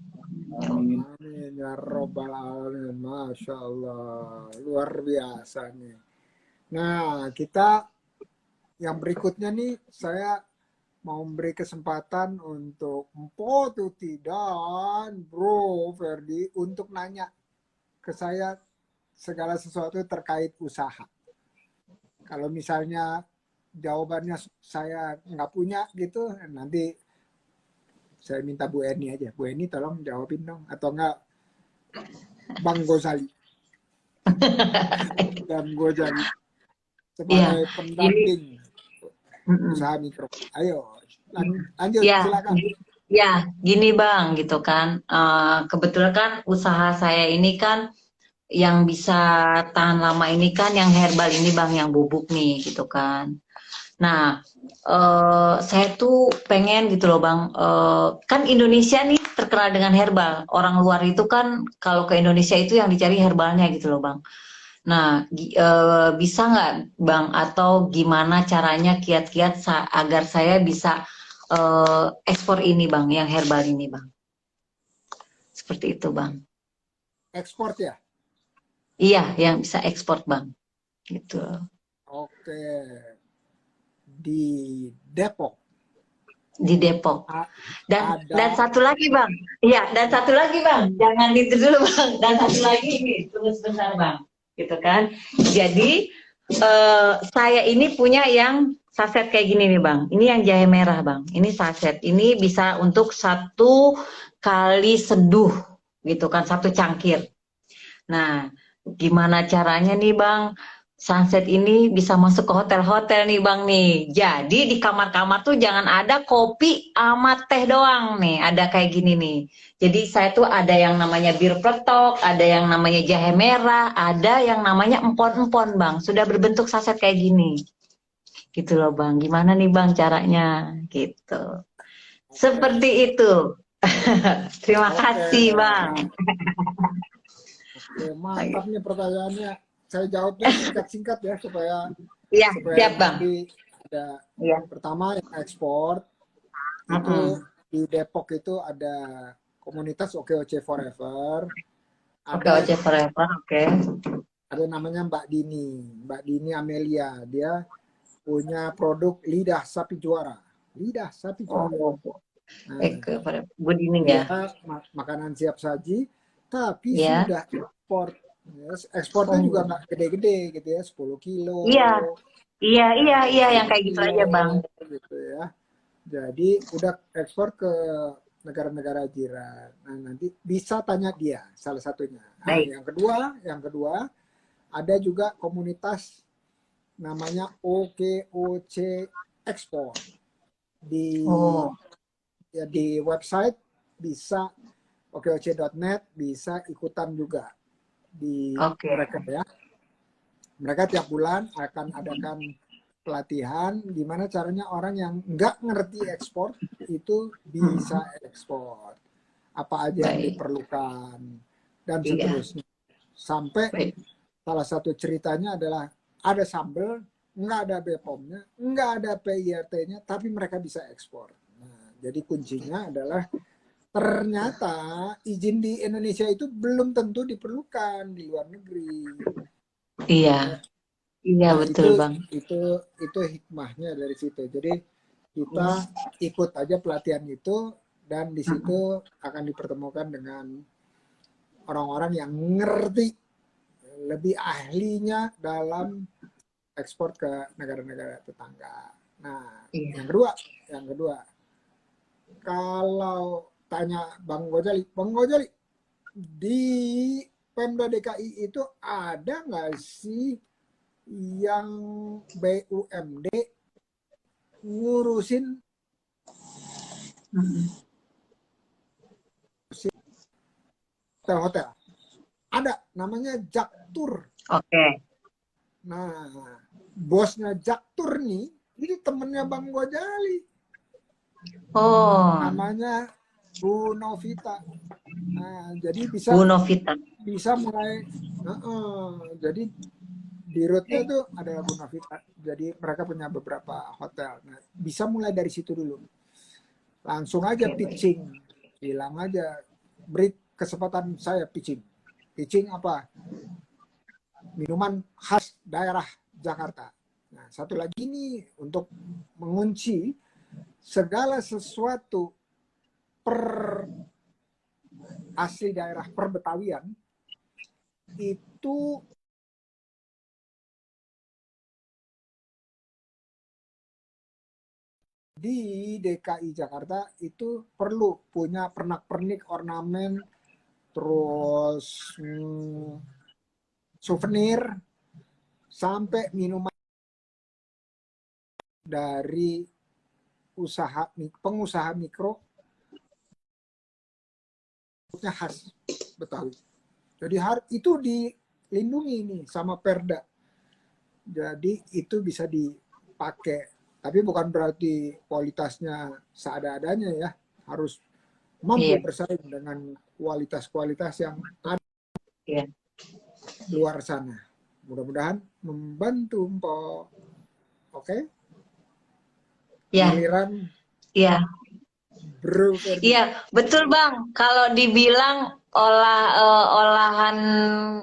Ya. Amin. Amin ya robbal alamin, masya Allah, luar biasa nih. Nah, kita yang berikutnya nih, saya mau memberi kesempatan untuk Empo Tuti dan Bro Ferdi untuk nanya ke saya segala sesuatu terkait usaha. Kalau misalnya jawabannya saya nggak punya gitu, nanti saya minta Bu Eni aja. Bu Eni tolong jawabin dong. Atau enggak Bang Gozali. Dan Gozali sebagai Iya, pendamping mm-mm. usaha mikro. Ayo, lanjut Ya, silakan. ya, gini Bang, gitu kan. Kebetulan kan usaha saya ini kan yang bisa tahan lama ini kan yang herbal ini Bang, yang bubuk nih, gitu kan. Nah, saya tuh pengen gitu loh Bang, kan Indonesia nih terkenal dengan herbal. Orang luar itu kan kalau ke Indonesia itu yang dicari herbalnya gitu loh Bang. Nah, bisa nggak Bang, atau gimana caranya kiat-kiat agar saya bisa ekspor ini Bang, yang herbal ini Bang. Seperti itu Bang. Ekspor ya. Iya, yang bisa ekspor Bang. Gitu. Oke. Di Depok Di Depok. Dan ada. satu lagi Bang. Iya, dan satu lagi Bang. Jangan itu dulu Bang. Dan satu lagi ini, tunggu sebentar Bang. Gitu kan. Jadi saya ini punya yang saset kayak gini nih Bang. Ini yang jahe merah Bang. Ini saset. Ini bisa untuk 1 kali seduh gitu kan, 1 cangkir. Nah, gimana caranya nih Bang? Sunset ini bisa masuk ke hotel-hotel nih Bang nih. Jadi di kamar-kamar tuh jangan ada kopi sama teh doang nih. Ada kayak gini nih. Jadi saya tuh ada yang namanya bir peletok, ada yang namanya jahe merah, ada yang namanya empon-empon Bang. Sudah berbentuk saset kayak gini. Gitu loh Bang. Gimana nih Bang caranya? Gitu. Oke. Seperti itu. Terima Oke. kasih Bang. Oke, mantap nih pertanyaannya. Saya jawabnya singkat-singkat ya supaya Iya, siap Bang. nanti ada. Iya. Pertama yang ekspor itu Mm-mm. di Depok itu ada komunitas OKOC Forever. Oke, Ada Oce Forever, oke. namanya Mbak Dini Amelia. Dia punya produk lidah sapi juara. Lidah sapi juara. Oh, Nah, ke Forever. Good ini dia ya. makanan siap saji, tapi Ya. sudah ekspor. Ya, ekspornya juga Oh. nggak gede-gede gitu ya, 10 kilo, Iya, iya, iya, iya, yang 20 kayak gitu kilo aja, Bang. gitu ya. Jadi udah ekspor ke negara-negara jiran. Nah, nanti bisa tanya dia salah satunya. Nah, Baik. yang kedua ada juga komunitas namanya OKOC Export di Oh, di website bisa okoc.net, bisa ikutan juga di oke. mereka ya. Mereka tiap bulan akan adakan pelatihan gimana caranya orang yang nggak ngerti ekspor itu bisa ekspor. Apa aja yang Baik. diperlukan dan Iya, seterusnya. Sampai baik. salah satu ceritanya adalah ada sambel, nggak ada BPOM-nya, nggak ada PIRT-nya, tapi mereka bisa ekspor. Nah, jadi kuncinya adalah ternyata izin di Indonesia itu belum tentu diperlukan di luar negeri. Iya, Ya. iya Nah, betul, Bang. itu hikmahnya dari situ. Jadi kita ikut aja pelatihan itu dan di situ akan dipertemukan dengan orang-orang yang ngerti, lebih ahlinya dalam ekspor ke negara-negara tetangga. Nah, Iya. yang kedua, kalau tanya Bang Gojali, di Pemda DKI itu ada nggak sih yang BUMD ngurusin Mm-mm. hotel-hotel? Ada, namanya Jaktur. Oke. Nah, bosnya Jaktur nih, ini temennya Bang Gojali. Oh, Namanya Bu Novita. Nah, jadi Bu Novita. bisa mulai, jadi di rootnya tuh ada Bu Novita. Jadi mereka punya beberapa hotel. Nah, bisa mulai dari situ dulu. Langsung aja Oke, baik. pitching. Bilang aja, beri kesempatan saya pitching. Pitching apa? Minuman khas daerah Jakarta. Nah, satu lagi nih untuk mengunci segala sesuatu per asli daerah perbetawian itu di DKI Jakarta itu perlu punya pernak-pernik, ornamen, terus souvenir, sampai minuman dari pengusaha mikro khas Betawi. Jadi itu dilindungi ini sama Perda. Jadi itu bisa dipakai. Tapi bukan berarti kualitasnya seada-adanya ya. Harus mampu bersaing dengan kualitas-kualitas yang ada luar sana. Mudah-mudahan membantu Mpok. Oke? Ya. Giliran Iya. Bro. Iya, betul Bang. Kalau dibilang olahan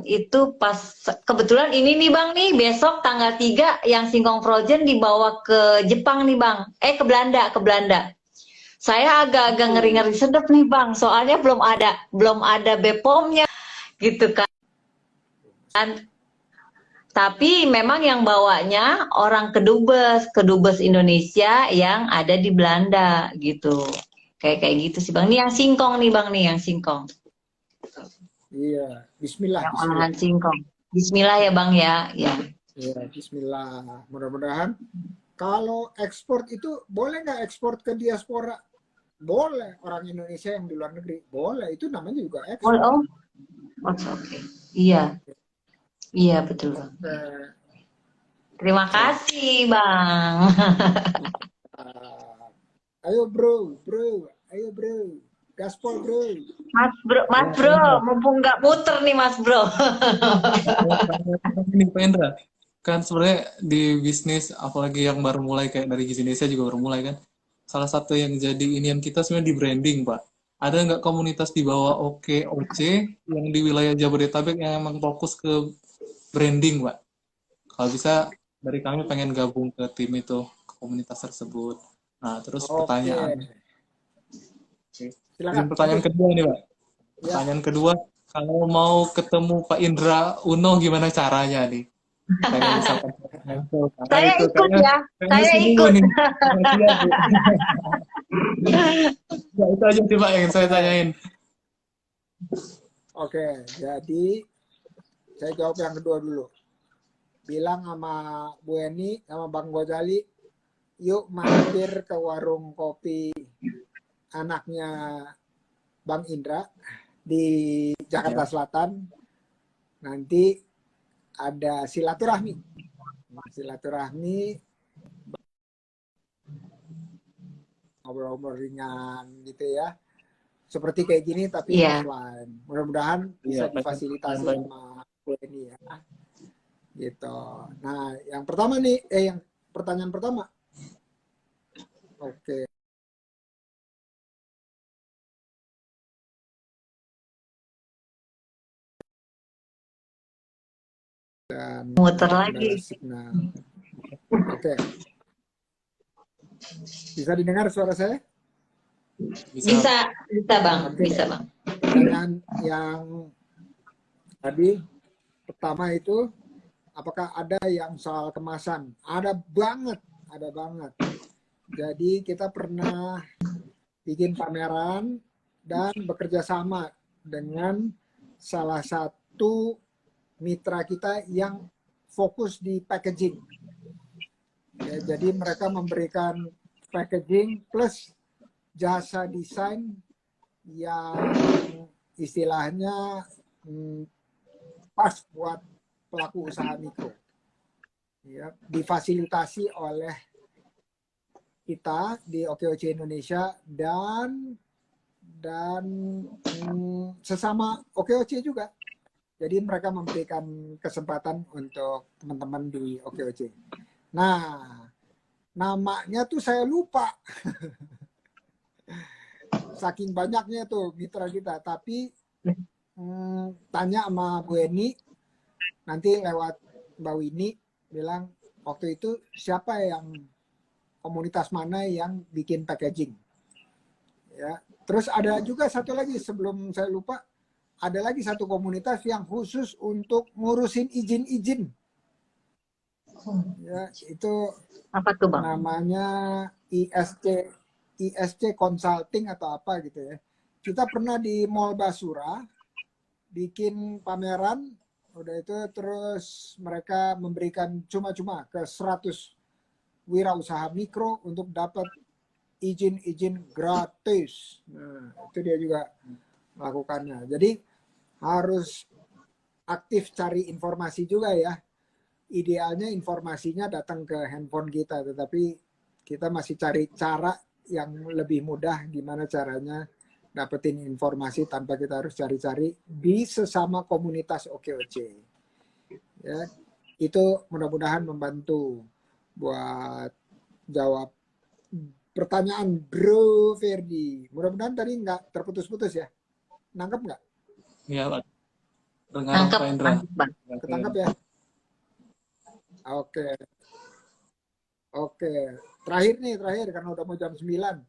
itu pas kebetulan ini nih Bang nih besok tanggal 3 yang singkong frozen dibawa ke Jepang nih Bang. Ke Belanda, ke Belanda. Saya agak-agak ngeri-ngeri sedep nih Bang, soalnya belum ada BPOM-nya gitu kan. Tapi memang yang bawanya orang kedubes Indonesia yang ada di Belanda gitu. Kayak gitu sih Bang. Ini yang singkong nih Bang nih, yang singkong. Iya, bismillah. Yang olahan singkong. Bismillah ya Bang ya. Ya. Iya, bismillah. Mudah-mudahan kalau ekspor itu boleh nggak ekspor ke diaspora? Boleh. Orang Indonesia yang di luar negeri boleh. Itu namanya juga ekspor. Oh, oke. Iya. Iya betul Bang. Terima kasih Bang. Ayo bro, ayo bro, gaspol bro. Mas bro, mumpung nggak muter nih Mas bro. Ini Pak Indra, kan sebenarnya di bisnis apalagi yang baru mulai kayak dari Gizinesia juga baru mulai kan. Salah satu yang jadi inian kita sebenarnya di branding Pak. Ada nggak komunitas di bawah OKOC yang di wilayah Jabodetabek yang emang fokus ke branding Pak? Kalau bisa dari kami pengen gabung ke tim itu, ke komunitas tersebut. Nah terus pertanyaan. Silakan. Pertanyaan kedua nih Pak. Pertanyaan kedua, kalau mau ketemu Pak Indra Uno gimana caranya nih? Saya ikut ya, saya ikut. Ya, itu aja sih Pak yang saya tanyain. Oke, jadi saya jawab yang kedua dulu. Bilang sama Bu Eni, sama Bang Gozali, yuk mampir ke warung kopi anaknya Bang Indra di Jakarta Selatan. Nanti ada silaturahmi. Silaturahmi, ngobrol-ngobrol ringan gitu ya. Seperti kayak gini tapi offline. Mudah-mudahan bisa difasilitasi sama Bu Eni ya. Gitu. Nah, yang pertama nih, yang pertanyaan pertama. Oke. Dan muter lagi. Oke. Bisa didengar suara saya? Bisa Bang. Oke. Bisa Bang. Pertanyaan yang tadi pertama itu, apakah ada yang soal kemasan? Ada banget. Jadi kita pernah bikin pameran dan bekerja sama dengan salah satu mitra kita yang fokus di packaging. Ya, jadi mereka memberikan packaging plus jasa desain yang istilahnya pas buat pelaku usaha mikro. Ya, difasilitasi oleh kita di OKOC Indonesia dan sesama OKOC juga. Jadi mereka memberikan kesempatan untuk teman-teman di OKOC. Nah, namanya tuh saya lupa. Saking banyaknya tuh mitra kita. Tapi tanya sama Bu Eni, nanti lewat Mbak Winnie, bilang waktu itu siapa yang komunitas mana yang bikin packaging. Ya, terus ada juga satu lagi sebelum saya lupa, ada lagi satu komunitas yang khusus untuk ngurusin izin-izin. Ya, itu Apa tuh Bang? namanya ISC Consulting atau apa gitu ya. Kita pernah di Mall Basura bikin pameran, udah itu terus mereka memberikan cuma-cuma ke 100 wirausaha mikro untuk dapat izin-izin gratis. Nah, itu dia juga melakukannya. Jadi harus aktif cari informasi juga ya. Idealnya informasinya datang ke handphone kita, tetapi kita masih cari cara yang lebih mudah gimana caranya dapetin informasi tanpa kita harus cari-cari di sesama komunitas OKOC. Ya, itu mudah-mudahan membantu buat jawab pertanyaan Bro Ferdi. Mudah-mudahan tadi nggak terputus-putus ya. Nangkep nggak? Iya, Pak. Dengar Nangkep, Pak Indra. nangkep Bang. Ketangkep ya? Oke. Oke. Terakhir karena udah mau jam 9. 1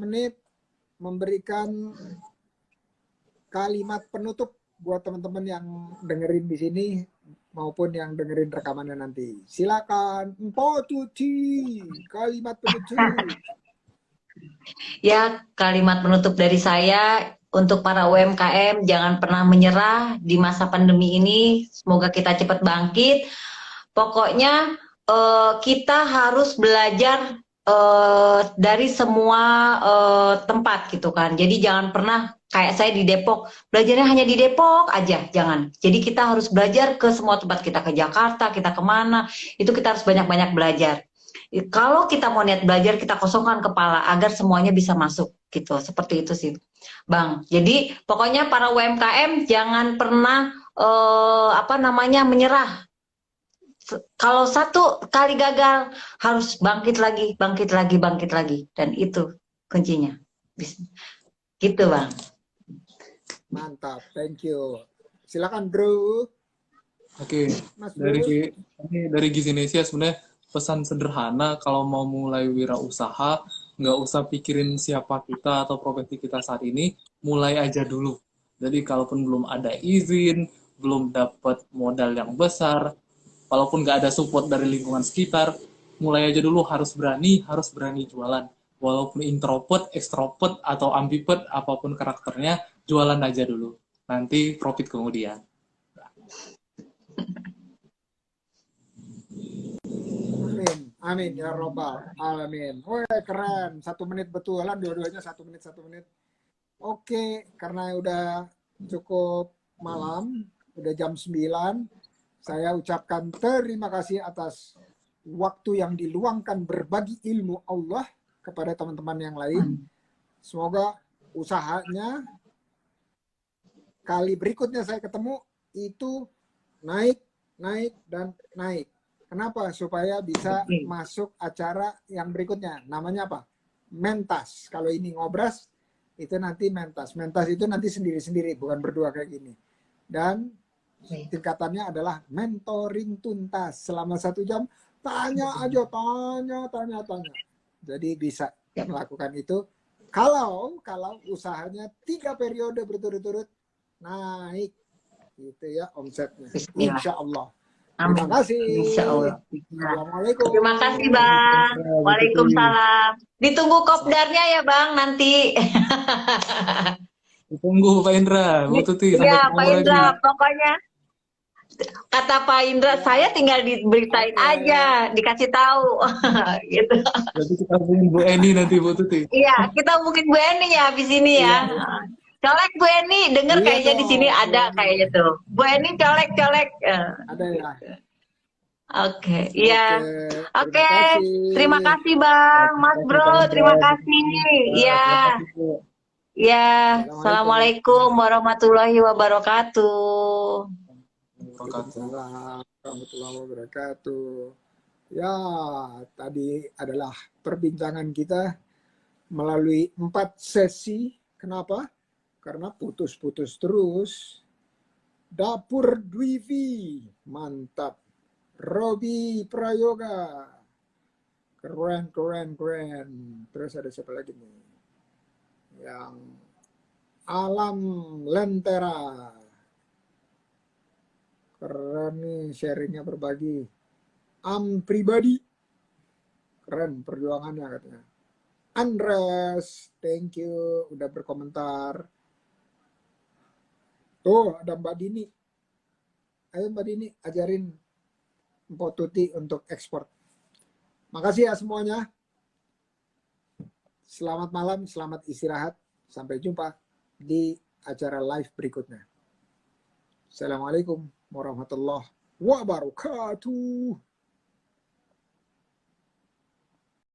menit memberikan kalimat penutup buat teman-teman yang dengerin di sini maupun yang dengerin rekamannya nanti. Silakan, Mpo Tuti, kalimat penutup. Ya, kalimat penutup dari saya untuk para UMKM, jangan pernah menyerah di masa pandemi ini. Semoga kita cepat bangkit. Pokoknya kita harus belajar dari semua tempat gitu kan. Jadi jangan pernah kayak saya di Depok, belajarnya hanya di Depok aja, jangan. Jadi kita harus belajar ke semua tempat, kita ke Jakarta, kita kemana, itu kita harus banyak-banyak belajar. Kalau kita mau niat belajar, kita kosongkan kepala agar semuanya bisa masuk gitu. Seperti itu sih, Bang. Jadi pokoknya para UMKM jangan pernah menyerah. Kalau satu kali gagal harus bangkit lagi, dan itu kuncinya. Gitu Bang. Mantap, thank you. Silakan Bro. Oke, Mas Bro. dari Gizinesia sebenarnya pesan sederhana kalau mau mulai wirausaha, nggak usah pikirin siapa kita atau profesi kita saat ini, mulai aja dulu. Jadi kalaupun belum ada izin, belum dapat modal yang besar, walaupun nggak ada support dari lingkungan sekitar, mulai aja dulu, harus berani jualan. Walaupun introvert, extrovert, atau ambivert, apapun karakternya, jualan aja dulu. Nanti profit kemudian. Amin ya robbal alamin. Woi keren, 1 menit betulan, dua-duanya 1 menit 1 menit. Oke, karena udah cukup malam, udah jam 9, saya ucapkan terima kasih atas waktu yang diluangkan berbagi ilmu Allah kepada teman-teman yang lain. Semoga usahanya kali berikutnya saya ketemu itu naik, dan naik. Kenapa? Supaya bisa masuk acara yang berikutnya. Namanya apa? Mentas. Kalau ini ngobras, itu nanti mentas. Mentas itu nanti sendiri-sendiri, bukan berdua kayak gini. Dan tingkatannya adalah mentoring tuntas. Selama 1 jam, tanya aja, tanya. Jadi bisa melakukan itu. Kalau usahanya 3 periode berturut-turut naik, gitu ya omsetnya. Insya Allah. Terima kasih. Insya Allah. Assalamualaikum. Terima kasih Bang. Waalaikumsalam. Ditunggu kopdarnya ya Bang nanti. Ditunggu Pak Indra, Bu Tuti. Iya Pak Indra, pokoknya kata Pak Indra, saya tinggal diberitain aja, dikasih tahu. Gitu. Berarti kita hubungin Bu Eni nanti, Bu Tuti. Iya, kita hubungin Bu Eni ya habis ini ya. Colek Bu Eni, denger kayaknya di sini ada kayaknya tuh. Bu Eni colek. Ada ya. Oke, iya. Oke, terima kasih. kasih Bang, Mas Bro, terima kasih. Iya. Ya, Assalamualaikum warahmatullahi wabarakatuh. Waalaikumsalam warahmatullahi wabarakatuh. Ya, tadi adalah perbincangan kita melalui 4 sesi. Kenapa? Karena putus-putus terus. Dapur Dwivi, mantap. Robi Prayoga, Keren, keren, keren. Terus ada siapa lagi nih? Yang Alam Lentera. Keren nih sharingnya berbagi. Pribadi. Keren perjuangannya katanya. Andres, thank you udah berkomentar. Tuh ada Mbak Dini. Ayo Mbak Dini ajarin Mpok Tuti untuk ekspor. Makasih ya semuanya. Selamat malam, selamat istirahat. Sampai jumpa di acara live berikutnya. Assalamualaikum warahmatullahi wabarakatuh.